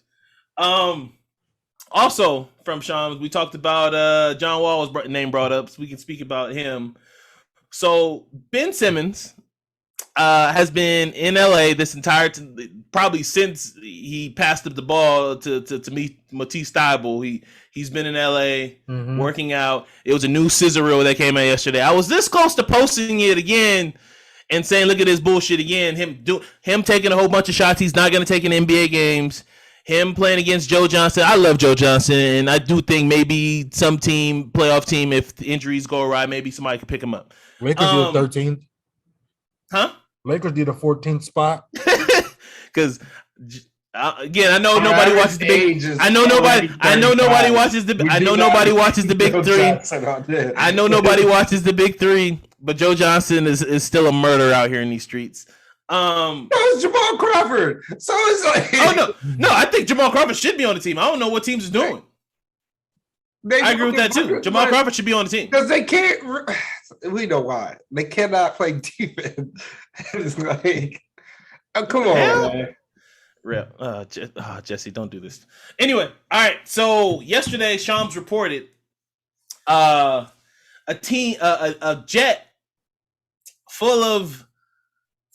Also from Shams, we talked about John Wall was name brought up, so we can speak about him. So Ben Simmons has been in LA this entire probably since he passed up the ball to Matisse Thybulle. He's been in LA working out. It was a new scissor reel that came out yesterday. I was this close to posting it again and saying, look at this bullshit again. Him taking a whole bunch of shots he's not going to take in NBA games. Him playing against Joe Johnson. I love Joe Johnson, and I do think maybe some playoff team, if the injuries go awry, maybe somebody could pick him up. Lakers do the 13th. Huh? Lakers do the 14th spot. Because again, I know nobody watches the big. I know nobody watches the big three. I know nobody watches the big three, but Joe Johnson is still a murderer out here in these streets. It's Jamal Crawford. So it's like, oh no, I think Jamal Crawford should be on the team. I don't know what teams is doing. I agree with that too. Jamal Crawford should be on the team because they can't. We know why they cannot play defense. It's like, oh, come on, man. Real, Jesse, don't do this. Anyway, all right. So yesterday, Shams reported a jet full of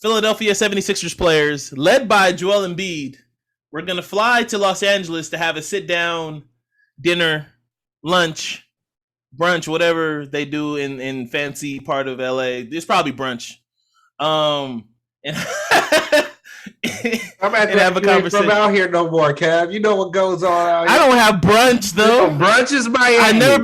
Philadelphia 76ers players, led by Joel Embiid. We're gonna fly to Los Angeles to have a sit-down dinner, lunch, brunch, whatever they do in fancy part of LA. It's probably brunch. And I'm at have a conversation. From out here no more, Kev. You know what goes on out here. I don't have brunch though. Brunch is Miami. I've never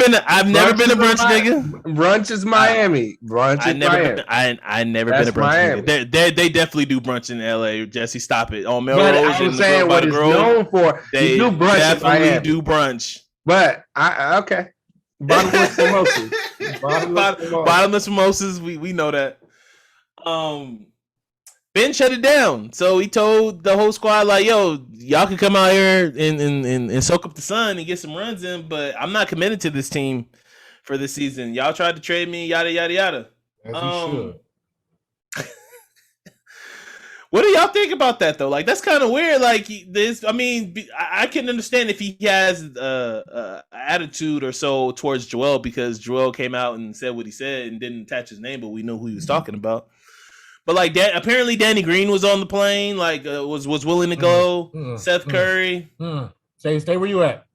been a brunch nigga. Brunch is Miami. Brunch is Miami. I never been a brunch nigga. They definitely do brunch in LA. Jesse, stop it. On Melrose and saying what it's known for. They do brunch definitely do brunch. But okay. Bottomless mimosas. Bottomless mimosas. We know that. Ben shut it down. So he told the whole squad, like, yo, y'all can come out here and soak up the sun and get some runs in, but I'm not committed to this team for this season. Y'all tried to trade me, yada, yada, yada. As you should. What do y'all think about that, though? Like, that's kind of weird. Like, I can understand if he has attitude or so towards Joel, because Joel came out and said what he said and didn't attach his name, but we know who he was talking about. But like apparently Danny Green was on the plane, like was willing to go. Seth Curry, stay where you at.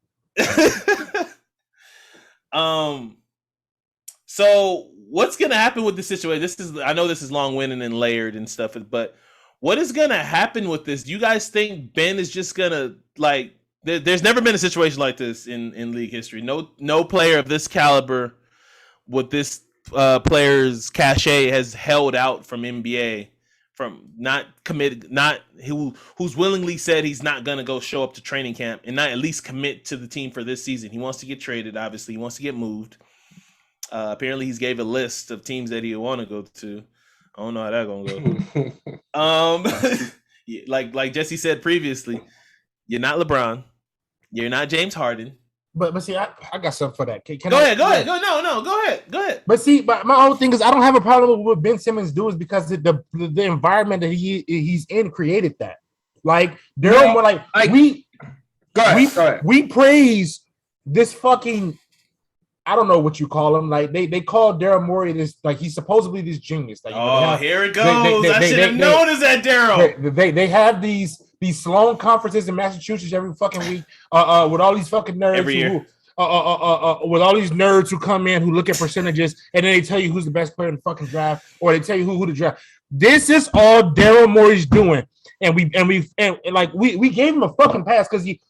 So what's gonna happen with this situation? I know this is long-winded and layered and stuff, but what is gonna happen with this? Do you guys think Ben is just gonna like? There's never been a situation like this in league history. No player of this caliber with this players' cachet has held out from NBA, from not committed, who's willingly said he's not gonna go show up to training camp and not at least commit to the team for this season. He wants to get traded. Obviously, he wants to get moved. Apparently, he's gave a list of teams that he want to go to. I don't know how that gonna go. Like Jesse said previously, you're not LeBron, you're not James Harden. But see, I got something for that. Go ahead. Go ahead. But see, but my whole thing is I don't have a problem with what Ben Simmons do, is because the environment that he's in created that. Like Daryl, we praise this fucking, I don't know what you call him. Like they call Daryl Morey this, like he's supposedly this genius. Like, here it goes. I should have known as that Daryl. They have these Sloan conferences in Massachusetts every fucking week, with all these fucking nerds every year. With all these nerds who come in who look at percentages, and then they tell you who's the best player in the fucking draft, or they tell you who to draft. This is all Daryl Morey's doing, and we gave him a fucking pass because he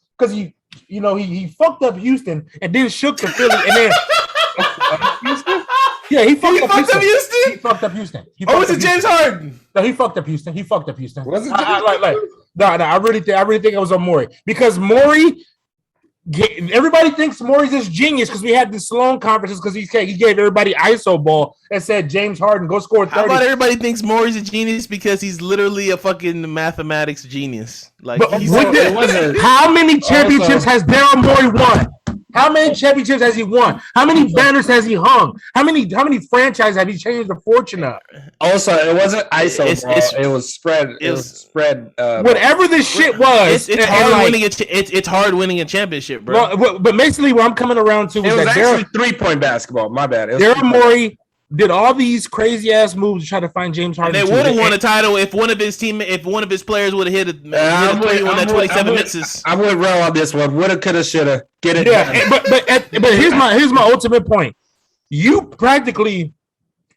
fucked up Houston and then shook the Philly and then Houston. Yeah, he fucked up Houston. He fucked up Houston. Was it James Harden? No, he fucked up Houston. Was it I really think it was on Morey, because Morey. Everybody thinks Morey's this genius because we had the Sloan conferences because he gave everybody ISO ball and said James Harden go score 30. How about everybody thinks Morey's a genius because he's literally a fucking mathematics genius? Like, how many championships has Daryl Morey won? How many championships has he won? How many banners has he hung? How many franchises have he changed the fortune of? Also, it wasn't ISO. It was spread. It was spread. Whatever this shit was, it's hard winning. It's hard winning a championship, bro. But basically, what I'm coming around to was actually 3-point basketball. My bad. Daryl Morey did all these crazy ass moves to try to find James Harden. And they would have won a title if one of his players would have hit a 3 on that 27 misses. I would roll on this one. Woulda, coulda, shoulda. Get it. Yeah, but here's my ultimate point. You practically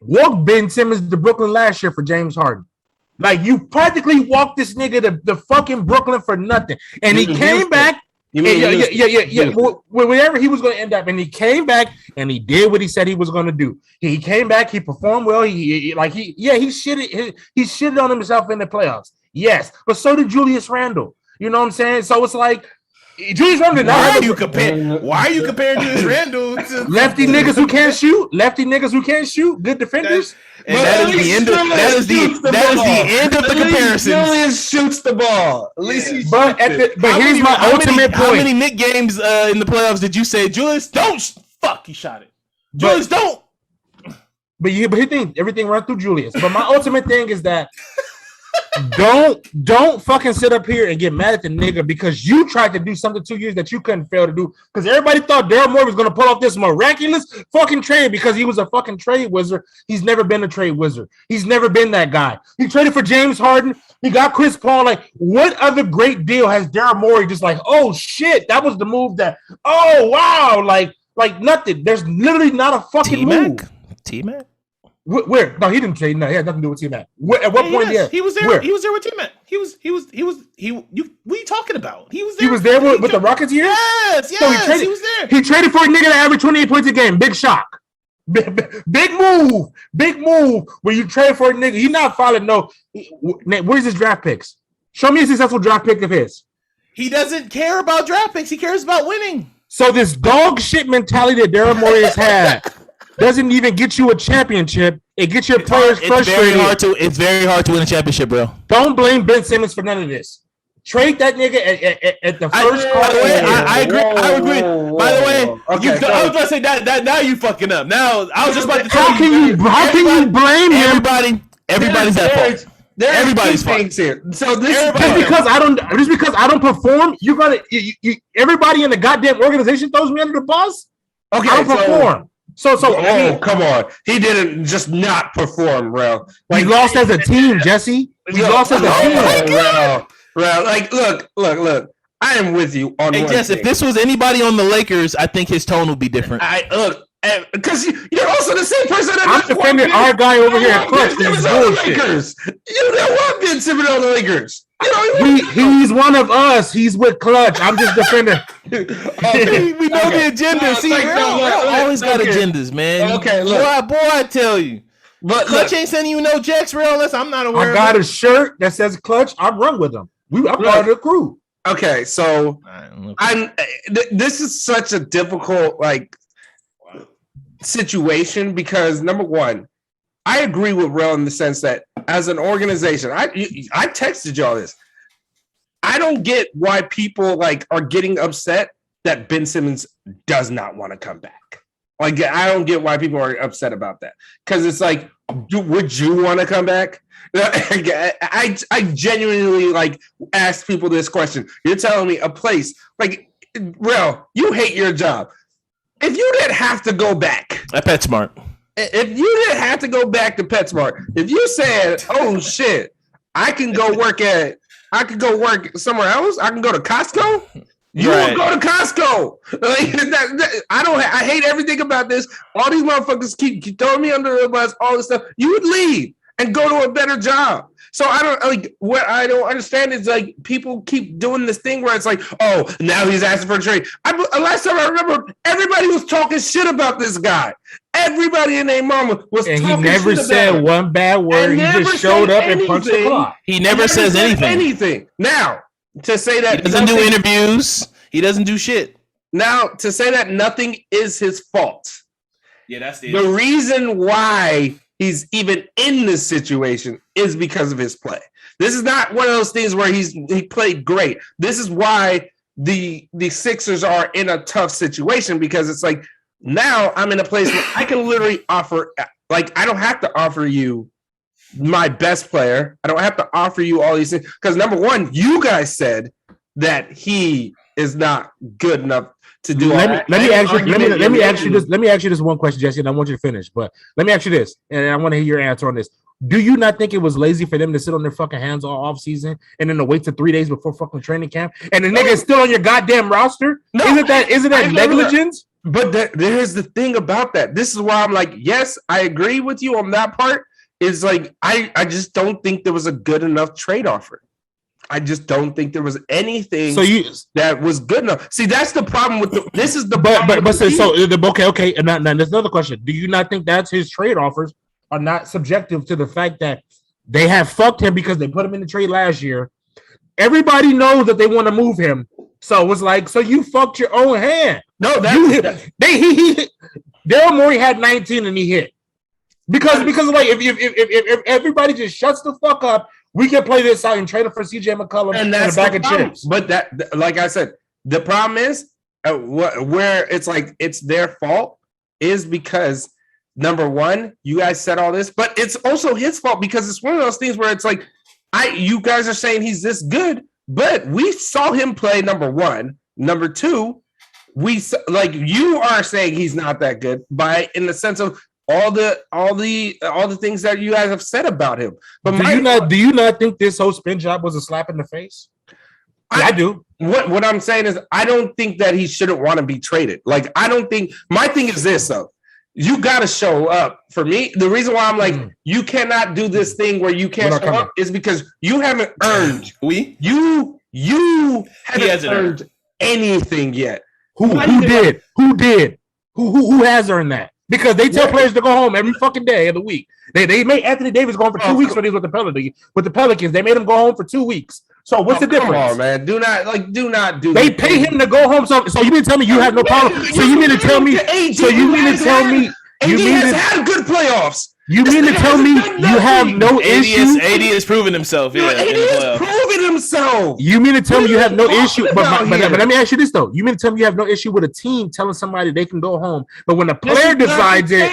walked Ben Simmons to Brooklyn last year for James Harden. Like, you practically walked this nigga to fucking Brooklyn for nothing, and he came back. Yeah. Wherever he was going to end up, and he came back and he did what he said he was going to do. He came back, he performed well. He shitted on himself in the playoffs. Yes, but so did Julius Randle. You know what I'm saying? So it's like Julius Randle. Why are you comparing Julius Randle to lefty niggas who can't shoot? Lefty niggas who can't shoot. Good defenders. That is the end of the comparison. Julius shoots the ball. At least he but here's my ultimate point. How many Knick games in the playoffs did you say Julius don't fuck? He shot it. Julius don't. But he think everything run through Julius. But my ultimate thing is that don't fucking sit up here and get mad at the nigga because you tried to do something 2 years that you couldn't fail to do. Because everybody thought Daryl Morey was gonna pull off this miraculous fucking trade because he was a fucking trade wizard. He's never been a trade wizard. He's never been that guy. He traded for James Harden. He got Chris Paul. Like, what other great deal has Daryl Morey just like, oh shit, that was the move that, oh wow, like nothing. There's literally not a fucking move. T-Mac? Where? No, he didn't trade. No, he had nothing to do with T-Mac. At what point? Yeah, he was there. Where? He was there with T-Mac. What are you talking about? He was there. He was there with the Rockets here. Yes, So he was there. He traded for a nigga that averaged 28 points a game. Big shock. Big move. Big move. When you trade for a nigga, he's not following. No, where's his draft picks? Show me a successful draft pick of his. He doesn't care about draft picks. He cares about winning. So this dog shit mentality that Daryl Morey has had doesn't even get you a championship. It gets your players frustrated. It's very hard to win a championship, bro. Don't blame Ben Simmons for none of this. Trade that nigga at the first call. By the way, I agree. I agree. By the way, Okay, I was about to say that. Now you fucking up. Now I was just about to How can you blame him? Everybody's at fault. Everybody's things here. So this Just because I don't perform, you're gonna everybody in the goddamn organization throws me under the bus. okay. I don't perform. So I mean, come on. He didn't just not perform, bro. we lost as a team, Jesse. We lost as a team. Bro. Like, look. I am with you on Hey, one Jess, thing. if this was anybody on the Lakers, I think his tone would be different. Because you're also the same person that I'm defending our guy over here at Clutch. Ben Simmons on the Lakers. You don't want Ben Simmons on the Lakers. He's one of us. He's with Clutch. I'm just defending. We know the agenda. See, Real always got agendas, man. Okay, look. Boy, I tell you. But Clutch ain't sending you no checks, Real, unless I'm not aware I got a shirt that says Clutch. I run with him. I'm part of the crew. okay, so this is such a difficult situation because number one, I agree with Rel in the sense that as an organization, I texted y'all this. I don't get why people are getting upset that Ben Simmons does not want to come back. I don't get why people are upset about that because it's would you want to come back? I genuinely ask people this question. You're telling me a place Rel, you hate your job. If you didn't have to go back at PetSmart, if you didn't have to go back to PetSmart, if you said, "Oh shit, I can go work somewhere else. I can go to Costco." You would go to Costco. I hate everything about this. All these motherfuckers keep throwing me under the bus. All this stuff. You would leave and go to a better job. So what I don't understand is people keep doing this thing where it's oh, now he's asking for a trade. Last time I remember, everybody was talking shit about this guy. Everybody and their mama was talking shit about him. And he never said one bad word. He just showed up and punched the clock. He never says anything. Now, to say that he doesn't do interviews, he doesn't do shit. Now, to say that nothing is his fault. Yeah, that's the reason why he's even in this situation is because of his play. This is not one of those things where he played great. This is why the Sixers are in a tough situation because it's now I'm in a place where I can literally offer I don't have to offer you my best player. I don't have to offer you all these things because number one, you guys said that he is not good enough to do. Let me ask you this one question, Jesse, and I want you to finish. But let me ask you this, and I want to hear your answer on this. Do you not think it was lazy for them to sit on their fucking hands all off season and then to wait till 3 days before fucking training camp and the nigga is still on your goddamn roster? No, isn't that negligence? But there's the thing about that. This is why I'm yes, I agree with you on that part. Is I just don't think there was a good enough trade offer. I just don't think there was anything that was good enough. See, that's the problem with this is the okay. And now there's another question. Do you not think that's his trade offers are not subjective to the fact that they have fucked him because they put him in the trade last year? Everybody knows that they want to move him. So it was like, so you fucked your own hand. No, Daryl Morey had 19 and he hit. Because like if everybody just shuts the fuck up, we can play this out and trade it for CJ McCollum and that's a bag of chips. But that, like I said, the problem is where it's like it's their fault is because number one, you guys said all this, but it's also his fault because it's one of those things where it's like you guys are saying he's this good, but we saw him play. Number one, number two, you are saying he's not that good in the sense of all the things that you guys have said about him. But do you not think this whole spin job was a slap in the face? I do. What I'm saying is I don't think that he shouldn't want to be traded. Like I don't think my thing is this though. You got to show up. For me, the reason why I'm like you cannot do this thing where you can't show up is because you haven't earned. You haven't earned anything yet. Who did? Who has earned that? Because they tell players to go home every fucking day of the week. They made Anthony Davis go home for 2 weeks when he was with the Pelicans. They made him go home for 2 weeks. So what's the difference? Come on, man. Do not do. They pay him to go home. So you mean to tell me you have no problem? So you mean to tell me? So you mean to tell me? You mean to had good playoffs? You mean to tell me you have no issue? AD has proven himself. Yeah, AD has proven himself. You mean to tell me you have no issue? But let me ask you this though. You mean to tell me you have no issue with a team telling somebody they can go home, but when the player decides it,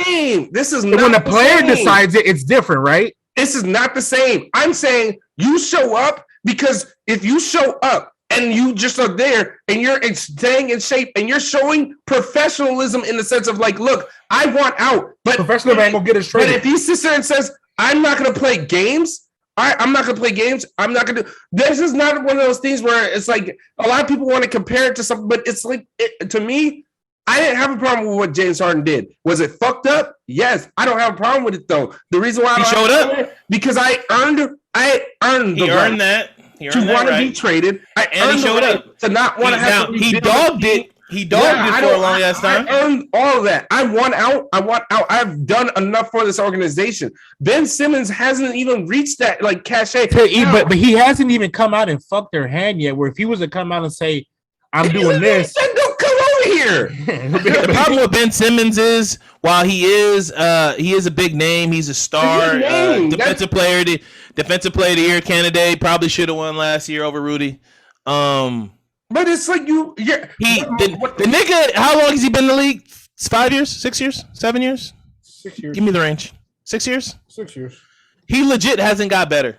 when the player decides it, it's different, right? This is not the same. I'm saying you show up because if you show up and you just are there and you're staying in shape and you're showing professionalism in the sense of like, look, I want out, but professional ain't gonna get us traded. But if he sits there and says, I'm not gonna play games, I'm not gonna play games, I'm not gonna do this is not one of those things where it's like a lot of people want to compare it to something, but it's like to me, I didn't have a problem with what James Harden did. Was it fucked up? Yes. I don't have a problem with it though. The reason why he showed up because I earned he earned that. To want to be traded, and he showed up to not want to have to. He dogged it. He dogged it for a long ass time. I earned all of that. I want out. I've done enough for this organization. Ben Simmons hasn't even reached that like cachet. But he hasn't even come out and fucked their hand yet. Where if he was to come out and say, "I'm doing this," then don't come over here. The problem with Ben Simmons is while he is a big name, he's a star, defensive player of the year candidate. Probably should have won last year over Rudy. But it's like the nigga. How long has he been in the league? 5 years, 6 years, 7 years. 6 years. Give me the range. 6 years. 6 years. He legit hasn't got better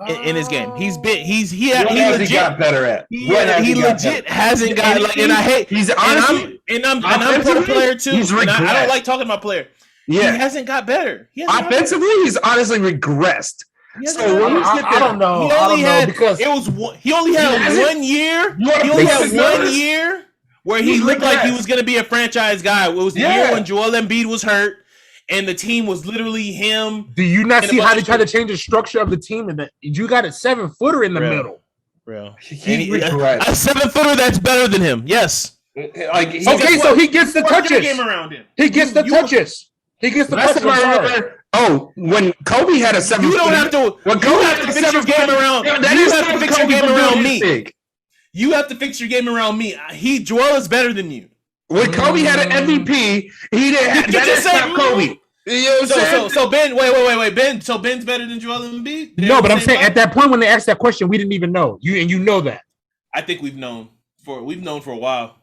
in his game. He legit got better at. He legit hasn't got like, and I hate. He's honestly, I'm for the player too. I don't like talking about player. Yeah, he hasn't got better. Offensively, he's honestly regressed. So I don't know. He only had 1 year. He only had 1 year where he looked like he was going to be a franchise guy. It was the year when Joel Embiid was hurt, and the team was literally him. Do you not see how they try to change the structure of the team? And you got a 7-footer in the middle. Bro, a 7-footer that's better than him. Yes. So he gets the touches. He gets the touches. He gets the touches. Oh, when Kobe had a 7, you don't have to. When Kobe had to fix your game around. You have to fix your game around me. You have to fix your game around me. Joel is better than you. When Kobe had an MVP, he didn't. That's not Kobe. You know what I'm saying? So Ben, wait, Ben. So Ben's better than Joel Embiid? No, but I'm saying at that point when they asked that question, we didn't even know. You know that. I think we've known for a while.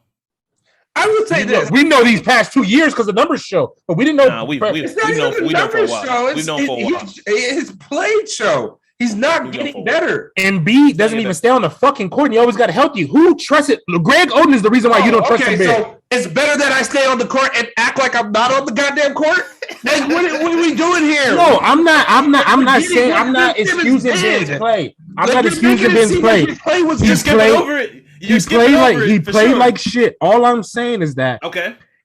I would say this. We know these past 2 years because the numbers show, but we didn't know. We've known for a while. We've known for a while. His play show. He's not getting better. Embiid doesn't even stay on the fucking court, and he always got healthy. Who trusts it? Greg Oden is the reason why you don't trust him. So it's better that I stay on the court and act like I'm not on the goddamn court. Like, what are we doing here? No, I'm not saying I'm not excusing Ben's play. I'm not excusing Ben's play. He played like shit. All I'm saying is that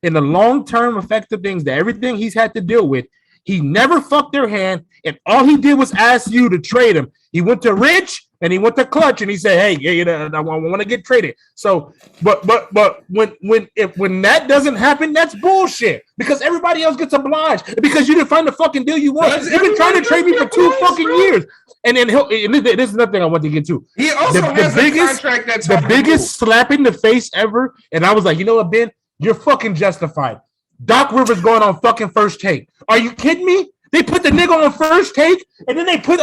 in the long-term effect of things, that everything he's had to deal with, he never fucked their hand, and all he did was ask you to trade him. He went to Rich, and he went to Clutch and he said, "Hey, I want to get traded." So, but when that doesn't happen, that's bullshit because everybody else gets obliged because you didn't find the fucking deal you want. You've been trying to trade me for 2 fucking years, and then this is nothing I want to get to. He also has a contract that's the biggest slap in the face ever, and I was like, you know what, Ben, you're fucking justified. Doc Rivers going on fucking First Take. Are you kidding me? They put the nigga on First Take, and then they put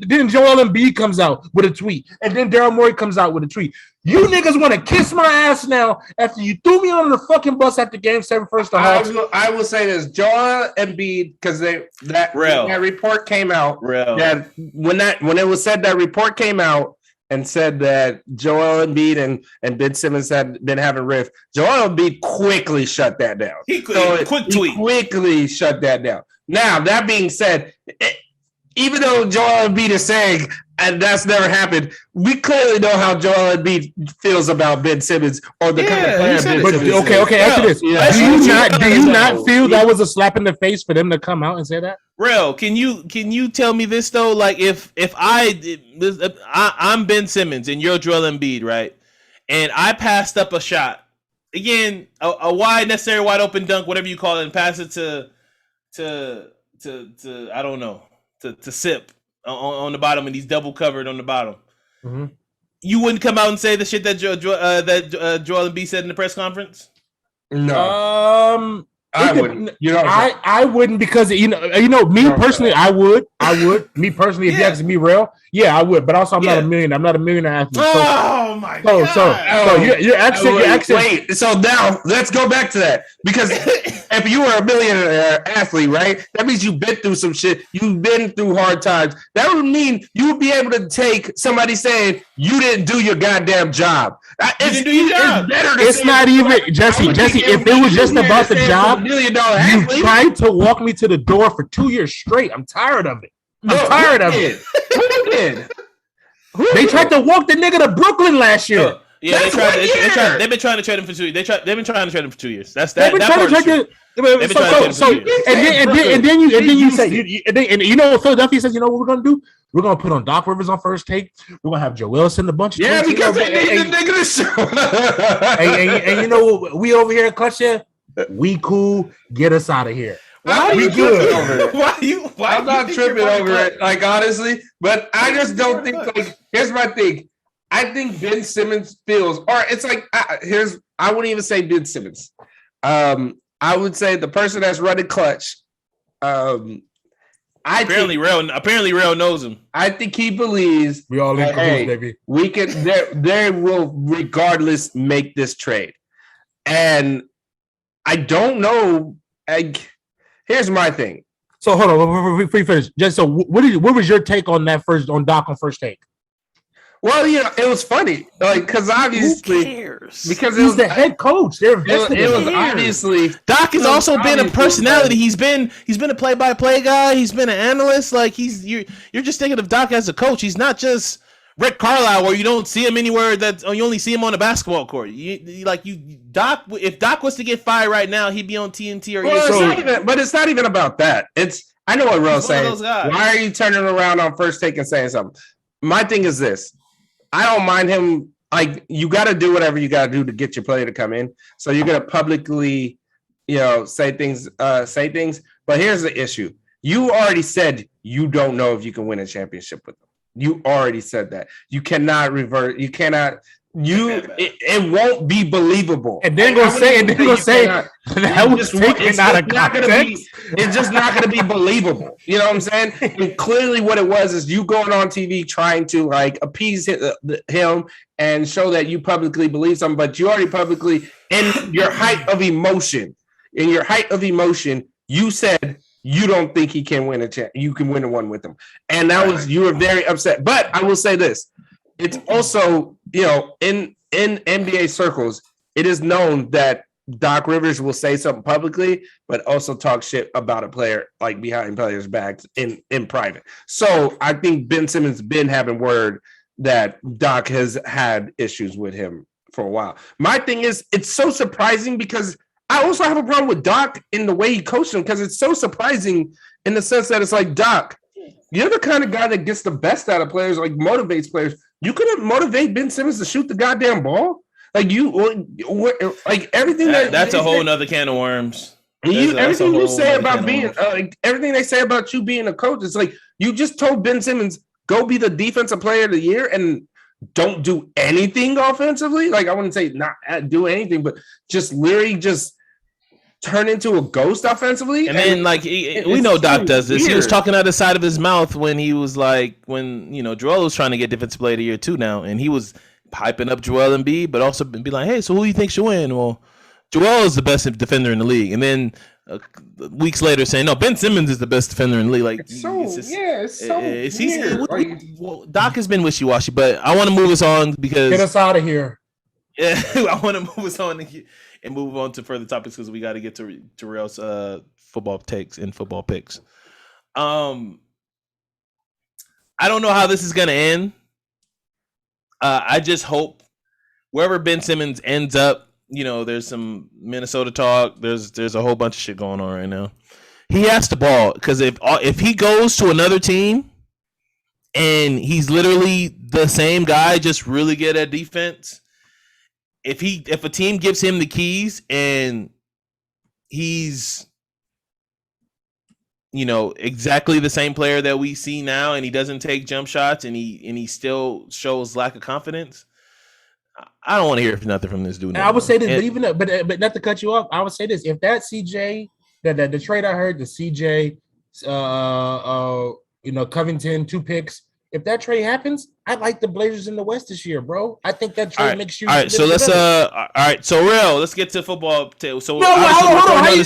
then Joel Embiid comes out with a tweet, and then Daryl Morey comes out with a tweet. You niggas want to kiss my ass now after you threw me on the fucking bus after Game 7 first to Hawks. I will say this, Joel Embiid, because that report came out. That when it was said that report came out and said that Joel Embiid and Ben Simmons had been having riff, Joel Embiid quickly shut that down. He quickly shut that down. Now, that being said, even though Joel Embiid is saying, and that's never happened, we clearly know how Joel Embiid feels about Ben Simmons or the kind of player Ben Simmons is. Okay, after this. Yeah. Do you not feel that was a slap in the face for them to come out and say that? Real, can you tell me this though? Like if I'm Ben Simmons and you're Joel Embiid, right? And I passed up a shot. Again, a wide open dunk, whatever you call it, and pass it to I don't know, to Sip on the bottom, and he's double covered on the bottom. Mm-hmm. You wouldn't come out and say the shit that Joel Embiid said in the press conference? No. I wouldn't. I wouldn't because me personally, I would. Me personally, if you ask me, real, I would. But also, I'm not a millionaire. I'm not a millionaire athlete. Oh my god! So your accent. Wait. So now let's go back to that because if you were a millionaire athlete, right, that means you've been through some shit. You've been through hard times. That would mean you would be able to take somebody saying you didn't do your goddamn job. It's not even Jesse. If it was just about the job, you tried to walk me to the door for 2 years straight. I'm tired of it. I'm tired of it. Who did? They tried to walk the nigga to Brooklyn last year. Yeah, they've been trying to trade him for 2 years. They've been trying to trade him for 2 years. That's that. They've been trying to trade him. And then you say, and you know what Philadelphia says? You know what we're gonna do? We're gonna put on Doc Rivers on First Take. We're gonna have Joel send a bunch of because they need the nigga to show. And you know what? We over here in Clutch, we cool. Get us out of here. Why are you tripping over it? I'm not tripping over it, like honestly, but I just don't think like. Here's my thing. I think Ben Simmons feels, or it's like I wouldn't even say Ben Simmons. I would say the person that's running Clutch. Apparently, Real knows him. I think he believes we all in cahoots, baby. We can. They will regardless make this trade, and I don't know. Here's my thing. So hold on, before you finish. Just so, what was your take on that on Doc on First Take? Well, it was funny, like because obviously, who cares? Because he's the head coach. It was obviously Doc has also been a personality. He's been a play-by-play guy. He's been an analyst. Like you're just thinking of Doc as a coach. He's not just Rick Carlisle, where you don't see him anywhere you only see him on a basketball court. Doc. If Doc was to get fired right now, he'd be on TNT or ESPN. But it's not even about that. I know what Rell's saying. Why are you turning around on First Take and saying something? My thing is this. I don't mind him. Like, you got to do whatever you got to do to get your player to come in. So you're going to publicly, say things. But here's the issue. You already said you don't know if you can win a championship with them. You already said that. You cannot revert. You cannot. It won't be believable. And then go say that was taken out of context. It's just not going to be believable. You know what I'm saying? And clearly, what it was is you going on TV trying to like appease him and show that you publicly believe something, but you already publicly in your height of emotion. In your height of emotion, you said you don't think he can win a champ. You can win one with him, and you were very upset. But I will say this. It's also, in NBA circles, it is known that Doc Rivers will say something publicly, but also talk shit about a player like behind players' backs in private. So I think Ben Simmons been having word that Doc has had issues with him for a while. My thing is, it's so surprising because I also have a problem with Doc in the way he coached him because it's so surprising in the sense that it's like, Doc, You're the kind of guy that gets the best out of players, like motivates players. You couldn't motivate Ben Simmons to shoot the goddamn ball. Like like everything that's a whole nother can of worms. Everything you say about being, everything they say about you being a coach, it's like you just told Ben Simmons go be the defensive player of the year and don't do anything offensively. Like I wouldn't say not do anything, but just literally just turn into a ghost offensively. And then like we know Doc does this. Weird. He was talking out the side of his mouth when he was like when Jerrel was trying to get defensive player of the year too now, and he was hyping up Joel Embiid, but also be like, hey, so who do you think should win? Well, Joel is the best defender in the league, and then weeks later saying, no, Ben Simmons is the best defender in the league. Like it's so weird. Doc has been wishy-washy, but I want to move us on because get us out of here. Yeah, I want to move us on and move on to further topics because we got to get to Jerrel's football takes and football picks. I don't know how this is gonna end. I just hope wherever Ben Simmons ends up, there's some Minnesota talk. There's a whole bunch of shit going on right now. He has to ball because if he goes to another team and he's literally the same guy, just really good at defense. If a team gives him the keys and he's exactly the same player that we see now, and he doesn't take jump shots, and he still shows lack of confidence, I don't want to hear nothing from this dude. I would say this, but not to cut you off, I would say this: if that CJ, the trade I heard, the CJ, Covington 2 picks, if that trade happens, I like the Blazers in the West this year, bro. I think that trade makes you. All right, so let's all right, so real. Let's get to football. So hold on. How you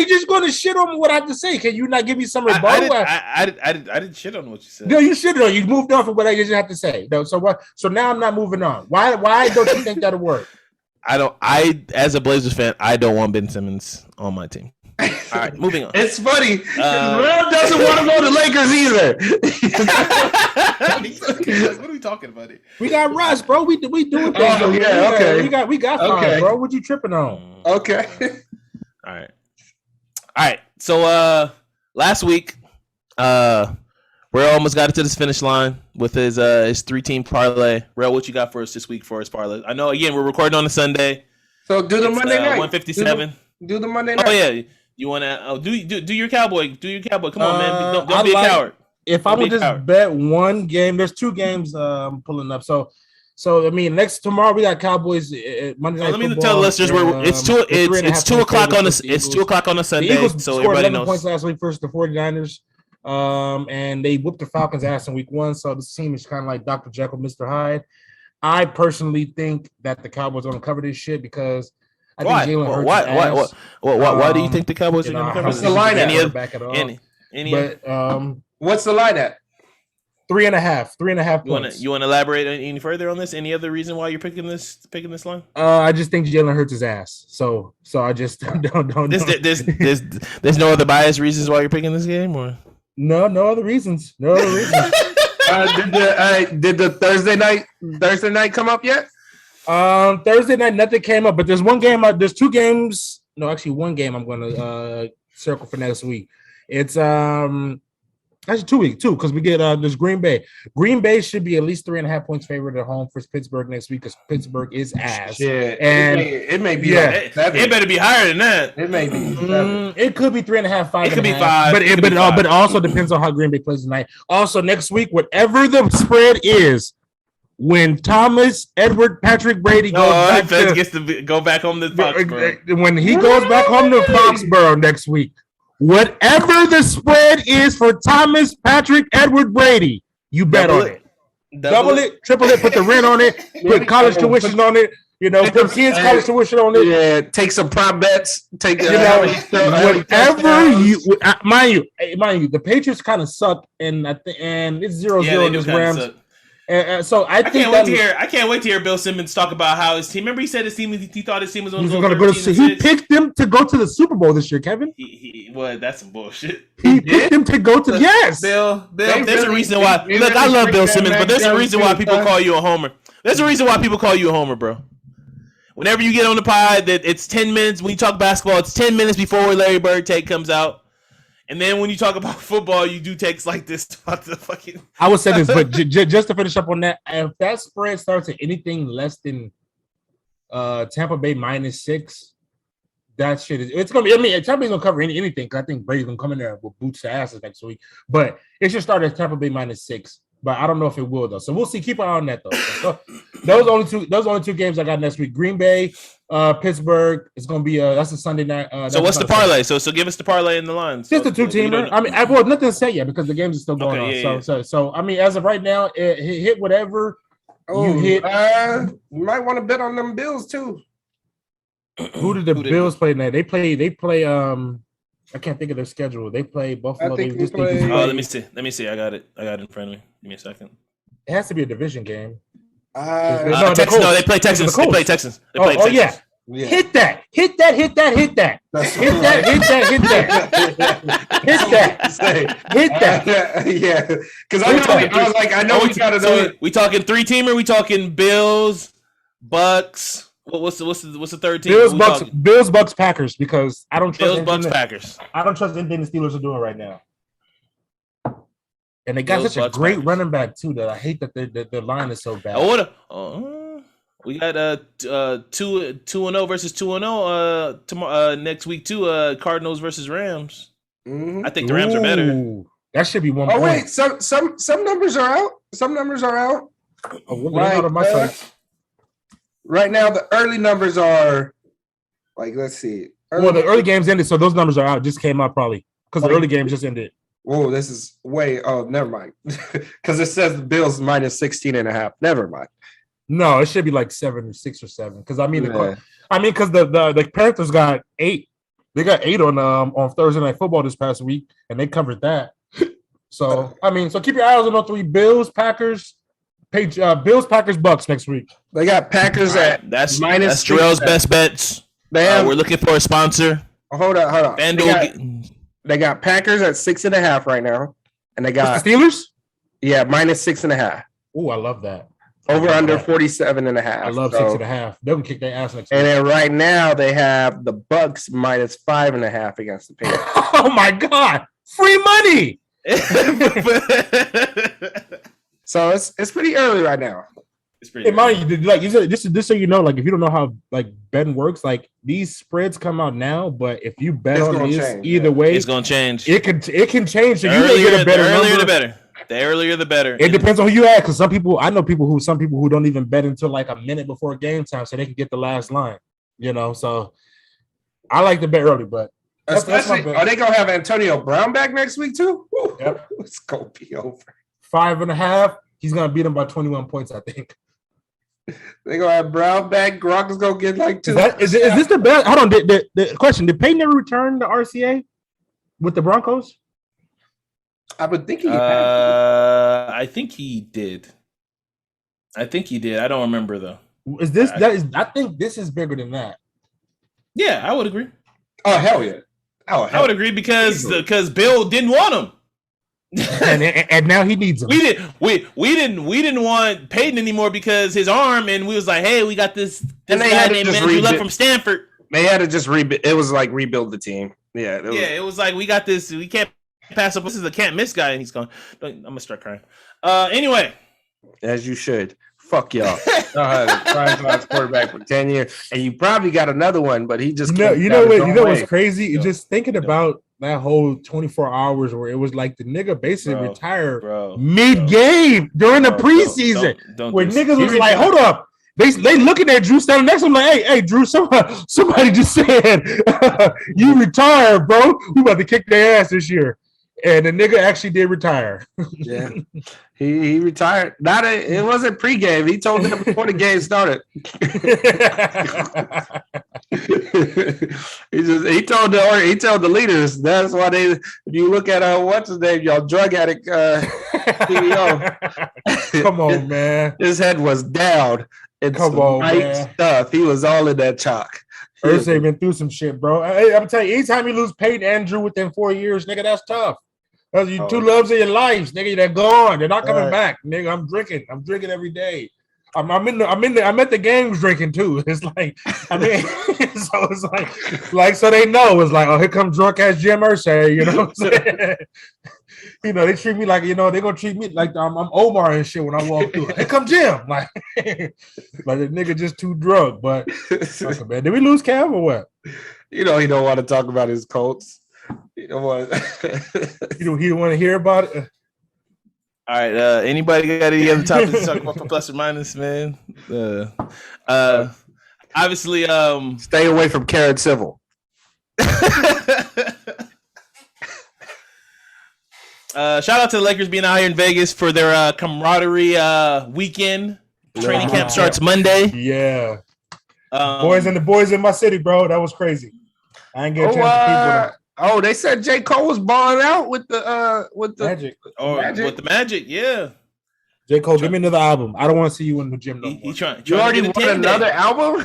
just going to shit on what I have to say? Can you not give me some rebuttal? I didn't shit on what you said. No, you shitted on. You moved on from what I just have to say. No, so what? So now I'm not moving on. Why don't you think that'll work? As a Blazers fan, I don't want Ben Simmons on my team. All right, moving on. It's funny. Will doesn't want to go to Lakers either. What are we talking about here? We got Russ, bro. We doing things. Oh, yeah, okay. We got fine, bro. What you tripping on? Okay. All right. So last week, Rail almost got it to this finish line with his 3-team parlay. Rail, what you got for us this week for his parlay? I know again we're recording on a Sunday. So do the Monday night. 157. Do the Monday night. Oh yeah. You want to do your Cowboy? Do your Cowboy? Come on, man! Don't be a coward. If I would just bet one game, there's 2 games I'm pulling up. So I mean, tomorrow we got Cowboys Monday night. Let me tell the listeners it's 2 o'clock on it's 2 o'clock on a Sunday. The Eagles so scored everybody 11 knows. points last week versus the 49ers, and they whooped the Falcons' ass in week 1. So this team is kind of like Dr. Jekyll, Mr. Hyde. I personally think that the Cowboys are going to cover this shit because. Why do you think the Cowboys are going to cover? What's the line at? What's the line at? 3.5 points. You want to elaborate any further on this? Any other reason why you're picking this line? I just think Jalen hurts his ass. So I just don't. There's no other biased reasons why you're picking this game, or no other reasons. No other reasons. Did the Thursday night come up yet? Thursday night, nothing came up, but there's one game. There's 2 games. No, actually, one game I'm going to circle for next week. It's actually 2 weeks, because we get there's Green Bay. Green Bay should be at least 3.5 points favored at home for Pittsburgh next week because Pittsburgh is ass. Shit. And it may be. Yeah, it better be higher than that. It may be. It could be 3.5, 5. It could be 5. But it also depends on how Green Bay plays tonight. Also, next week, whatever the spread is. When Thomas Edward Patrick Brady gets to go back home to Foxborough. When he goes back home to Foxborough next week, whatever the spread is for Thomas Patrick Edward Brady, you bet on it. Double it, triple it, put the rent on it, put college tuition on it. Put kids college tuition on it. Yeah, take some prop bets. Take whatever you mind you. The Patriots kind of suck, and it's 0-0 in this Rams. So I can't wait to hear Bill Simmons talk about how his team. Remember, he said his team. He thought his team was going to go to. He picked them to go to the Super Bowl this year, Kevin. That's some bullshit. He picked them to go to. Yes, Bill. There's a reason why. Look, I love Bill Simmons, but there's a reason why people call you a homer. There's a reason why people call you a homer, bro. Whenever you get on the pod, that it's 10 minutes when you talk basketball. It's 10 minutes before Larry Bird take comes out. And then when you talk about football, you do takes like this about the fucking. I would say this, but just to finish up on that, if that spread starts at anything less than Tampa Bay -6, that shit is. It's gonna be. I mean, Tampa Bay's gonna cover anything. Because I think Brady's gonna come in there with boots to asses next week. But it should start at Tampa Bay -6. But I don't know if it will though. So we'll see. Keep an eye on that though. So, those only two games I got next week. Green Bay, Pittsburgh. It's gonna be that's a Sunday night. So what's the parlay? So give us the parlay and the lines. Just a 2-teamer. I mean, nothing set yet because the games are still going on. So I mean, as of right now, it hit whatever you hit. You might want to bet on them Bills too. Who did the Bills play now? They play. I can't think of their schedule. They play Buffalo. Let me see. I got it in front of me. Give me a second. It has to be a division game. They play Texans. They play Texans. Yeah. Hit that. Hit that. Hit that. Hit that. Yeah. Because I know we gotta know it. We talking 3-teamer. We talking Bills, Bucks. What's the third team? Bills, Bucks, Packers. Because I don't trust Packers. I don't trust anything the Steelers are doing right now. And they got such a great running back too that I hate that their line is so bad. We got 2-0 versus 2-0 tomorrow next week too. Cardinals versus Rams. Mm-hmm. I think the Rams are better. That should be 1 point. Wait, some numbers are out. Some numbers are out. Right now, the early numbers are let's see. The early games ended, so those numbers are out. Just came out probably because the early games just ended. Whoa, this is way. Oh, never mind. Because it says the Bills -16.5. Never mind. No, it should be like 6 or 7. Because because the Panthers got 8. They got 8 on Thursday Night Football this past week, and they covered that. So so keep your eyes on those 3 Bills, Packers. Bills, Packers, Bucks next week. They got Packers at that's Jerrel's best bets. We're looking for a sponsor. Hold on. They got Packers at 6.5 right now, and they got the Steelers. Yeah, -6.5. Oh, I love that. Over under 47.5. I love 6.5. They're gonna kick their ass next week. And then right now they have the Bucks -5.5 against the Patriots. Oh my God! Free money. So it's pretty early right now. It's pretty. Mind you, like you said, this so you know, like if you don't know how like betting works, like these spreads come out now, but if you bet on this either way, it's gonna change. It can change. So you earlier, get a better the number. the better. The earlier the better. It depends on who you ask, because I know people who don't even bet until like a minute before game time, so they can get the last line. So I like to bet early, but especially are they gonna have Antonio Brown back next week too? Yep. It's gonna be over. 5.5. He's gonna beat him by 21 points, I think. They're gonna have Brown back. Gronk is gonna get like 2. Is this the best? Hold on. The question: did Peyton ever return to RCA with the Broncos? I would think I think he did. I don't remember though. I think this is bigger than that. Yeah, I would agree. Oh hell yeah! I would agree because Bill didn't want him. and now he needs him. We didn't want Peyton anymore because his arm, and we was like, hey, we got this guy named Andrew Luck from Stanford. They had to just rebuild. It was like rebuild the team. Yeah, it was like we got this. We can't pass up. This is a can't miss guy, and he's going. I'm gonna start crying. Anyway, as you should. Fuck y'all. Franchise quarterback for 10 years, and you probably got another one, but he just you know what's crazy? Just thinking about that whole 24 hours where it was like the nigga basically retired mid-game during the preseason, where niggas was like, hold up. They looking at Drew standing next to him like, hey, Drew, somebody just said you retired, bro. We about to kick their ass this year. And the nigga actually did retire. Yeah, he retired. It wasn't pregame. He told them before the game started. he told the leaders. That's why if you look at what's his name, y'all drug addict CEO. Come on, man. His head was down. Come on, man. Stuff. He was all in that chalk. Irsay been through some shit, bro. I'm telling you, anytime you lose Peyton and Drew within 4 years, nigga, that's tough. That's you two loves of your lives, nigga. They're gone. They're not coming back, nigga. I'm drinking every day. I'm at the games drinking too. It's like, So it's like so they know it's like, oh, here comes drunk ass Jim Irsay, you know what I'm saying? You know, they treat me like, you know, they're gonna treat me like I'm Omar and shit when I walk through. Here come Jim. Like the nigga just too drunk. But okay, man, did we lose Cam or what? You know, he don't want to talk about his Colts. He don't want he don't want to hear about it. All right. Anybody got any other topics to talk about for plus or minus, man? Obviously, stay away from Karen Civil. Shout out to the Lakers being out here in Vegas for their camaraderie weekend. Training camp starts Monday. Yeah. The boys in my city, bro. That was crazy. I ain't get a chance to keep Oh, they said J. Cole was balling out with the Magic. With the Magic, yeah. J. Cole, give me another album. I don't want to see you in the gym no more. He trying you already won another album?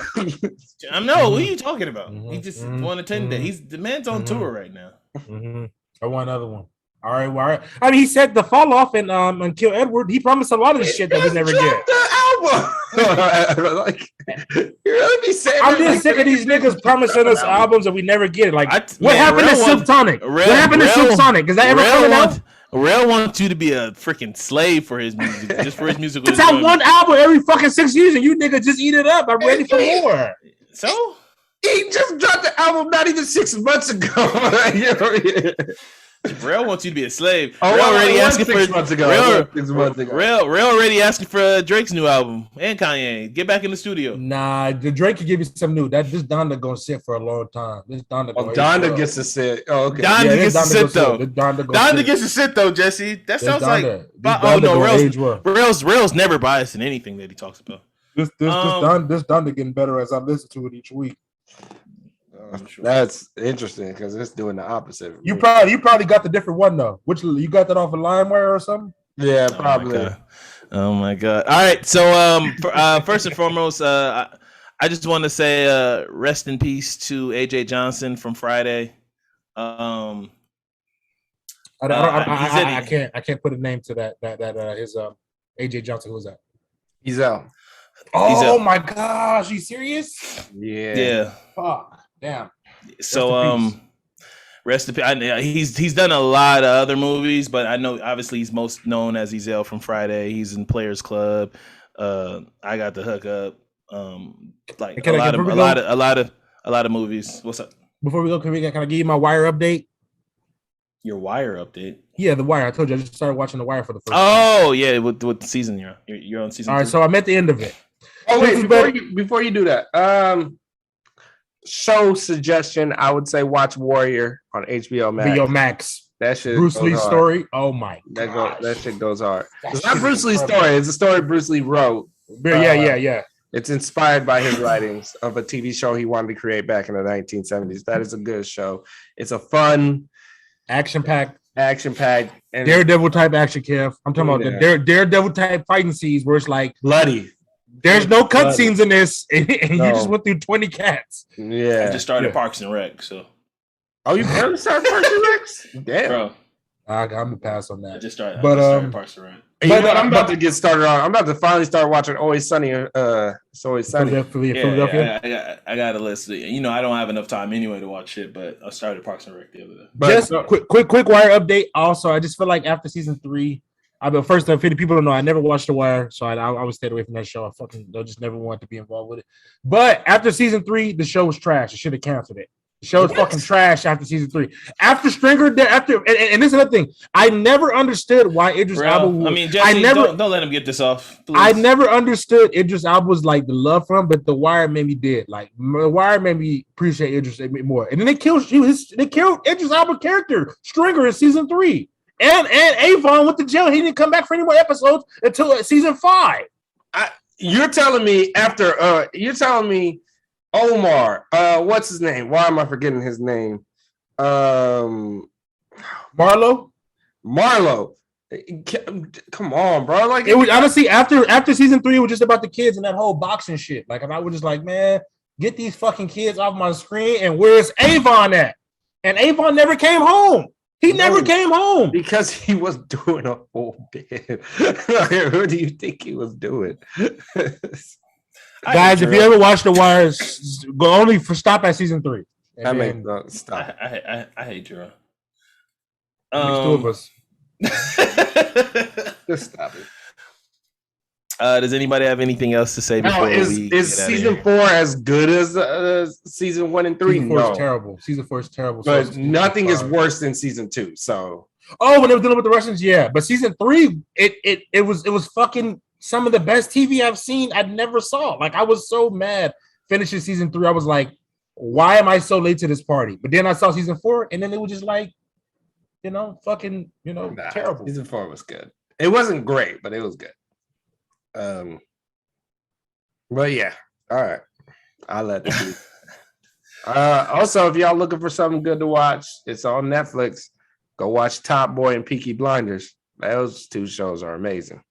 I know. What are you talking about? He just won a 10-day. The man's on tour right now. I want another one. All right. I mean, he said the fall off and Kill Edward. He promised a lot of shit that we never get. The album. Like, you really be saying? I'm just sick of these niggas promising us albums that we never get. Like, what happened to Silk Sonic? What happened to Silk Sonic? Is that ever coming out? Rel wants you to be a freaking slave for his music, just for his music. It's out one album every fucking 6 years, and you niggas just eat it up. I'm ready for more. So he just dropped the album not even 6 months ago. Rel wants you to be a slave. Oh, Rel already asking for 6 months ago. Rel already asking for Drake's new album and Kanye. Get back in the studio. Nah, the Drake could give you some new. This Donda gonna sit for a long time. This Donda. Donda gets to sit. Oh, okay. Donda gets to sit though. Donda gets to sit though, Jesse. That sounds like. Oh no, Rel's never biased in anything that he talks about. This Donda getting better as I listen to it each week. Sure. That's interesting because it's doing the opposite. You probably got the different one though. Which you got that off of LimeWire or something? Yeah, probably. Oh my god! All right, so first and foremost, I just want to say rest in peace to AJ Johnson from Friday. I can't put a name to that his AJ Johnson. Who was that? He's out. Oh my gosh! You serious? Yeah. Fuck. Damn. So rest in peace. He's done a lot of other movies, but I know obviously he's most known as Ezel from Friday. He's in Players Club. I Got the Hook Up. Like a lot of movies. What's up? Before we go, can I give you my Wire update? Your Wire update? Yeah, The Wire. I told you I just started watching The Wire for the first time. Oh yeah, what season you're on season? All right, 3? So I'm at the end of it. Oh wait, before you do that, show suggestion, I would say watch Warrior on HBO Max. HBO Max. That shit. Bruce Lee's story. Oh my god. That shit goes hard. It's not Bruce Lee's story. It's a story Bruce Lee wrote. Yeah. It's inspired by his writings of a TV show he wanted to create back in the 1970s. That is a good show. It's a fun, action-packed, and Daredevil type action, Kev. I'm talking about the Daredevil type fighting scenes where it's like bloody. There's no cutscenes in this, and you just went through 20 cats. Yeah, I just started Parks and Rec. So, you barely started Parks and Rec? Damn, bro. I'm gonna pass on that. I just started Parks and Rec. I'm about to get started on. I'm about to finally start watching Always Sunny. It's Always Sunny. Philadelphia. I got a list. I don't have enough time anyway to watch it, but I started Parks and Rec the other day. Just quick Wire update. Also, I just feel like after season 3. First, 50 people don't know. I never watched The Wire, so I always stayed away from that show. I just never wanted to be involved with it. But after season 3, the show was trash. I should have canceled it. The show was fucking trash after season 3. After Stringer, and this is another thing. I never understood why Idris Elba. Jesse, don't let him get this off. Please. I never understood Idris Elba's like the love for him, but The Wire made me did. Like The Wire made me appreciate Idris more. And then they killed Idris Elba's character Stringer in season 3. And Avon went to jail. He didn't come back for any more episodes until season 5. You're telling me Omar, what's his name? Why am I forgetting his name? Marlo. Come on, bro. Like it was honestly after season 3, it was just about the kids and that whole boxing shit. Like, and I was just like, man, get these fucking kids off my screen. And where's Avon at? And Avon never came home. He never came home because he was doing a whole bit. What do you think he was doing? Guys, if you ever watch The Wire, go only for stop at season 3. That makes no stop. I hate Jerrel. Makes 2 of us. Just stop it. Does anybody have anything else to say before is season 4 as good as season 1 and 3? Season 4 is terrible. Season 4 is terrible. But nothing is worse than season 2. So when they were dealing with the Russians, yeah. But season 3, it was fucking some of the best TV I've seen. I never saw. Like, I was so mad finishing season 3. I was like, why am I so late to this party? But then I saw season 4, and then it was just like, fucking, terrible. Season 4 was good. It wasn't great, but it was good. But yeah, all right. I'll let it be. Also, if y'all looking for something good to watch, it's on Netflix. Go watch Top Boy and Peaky Blinders. Those 2 shows are amazing.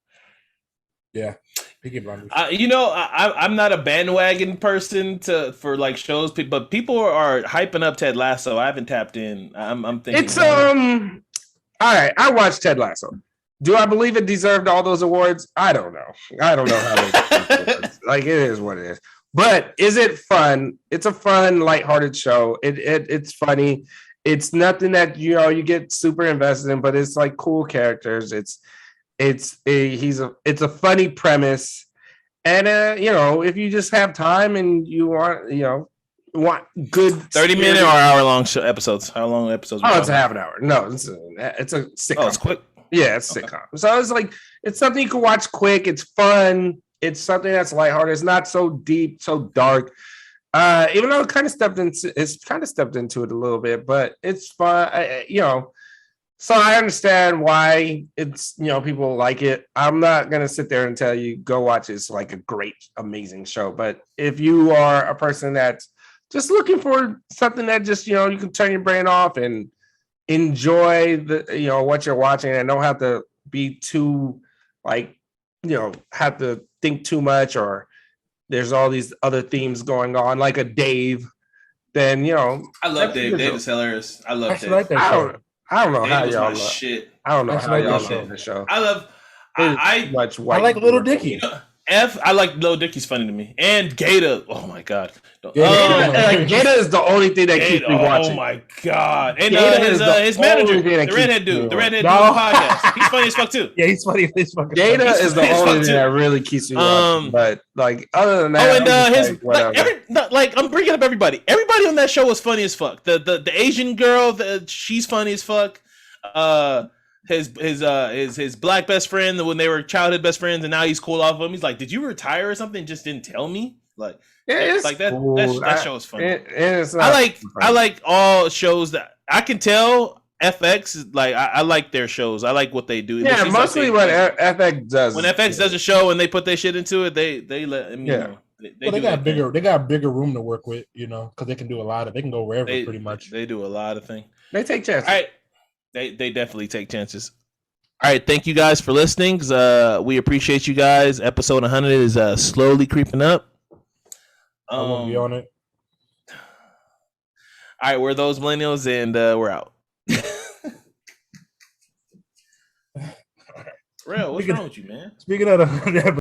Yeah, Peaky Blinders. I'm not a bandwagon person for like shows, but people are hyping up Ted Lasso. I haven't tapped in. I'm thinking it's all right. I watched Ted Lasso. Do I believe it deserved all those awards? I don't know. I don't know how they like. It is what it is. But is it fun? It's a fun, lighthearted show. It's funny. It's nothing that you get super invested in, but it's like cool characters. It's a funny premise, and if you just have time and you want good 30-minute or hour-long episodes. How long episodes? Oh, it's a half an hour. No, it's a sitcom. Oh, it's quick. Yeah, it's a sitcom. So it's like it's something you can watch quick. It's fun. It's something that's lighthearted. It's not so deep, so dark. Even though it's kind of stepped into it a little bit, but it's fun. So I understand why it's people like it. I'm not gonna sit there and tell you go watch it. It's like a great, amazing show. But if you are a person that's just looking for something that just you can turn your brain off and enjoy the what you're watching and don't have to be too have to think too much or there's all these other themes going on like a Dave, then I love Dave. Dave is hilarious. I love Dave. Like that show. I don't know Dave how was y'all my shit. I don't know how like y'all that love this show. I love I like Little Dicky. I like Lil Dicky's funny to me. And Gator. Oh my god. Gator is the only thing that keeps me watching. Oh my god. And his manager, the redhead dude on the podcast. He's funny as fuck too. Yeah, he's funny. He's fucking Gator is the only thing that really keeps me watching. But other than that, I'm bringing up everybody. Everybody on that show was funny as fuck. The Asian girl, she's funny as fuck. His black best friend when they were childhood best friends, and now he's cool off of him. He's like, "Did you retire or something? Just didn't tell me." Like, it's like that. Cool. That show is funny. I like all shows that I can tell. FX is like I like their shows. I like what they do. Yeah, mostly what FX does. When FX does a show and they put their shit into it, they let. I mean, they got bigger. They got bigger room to work with, because they can do a lot of. They can go wherever pretty much. They do a lot of things. They take chances. All right. They definitely take chances. All right, thank you guys for listening. We appreciate you guys. Episode 100 is slowly creeping up. I won't be on it. All right, we're those millennials, and we're out. Real, what's wrong with you, man? Speaking of the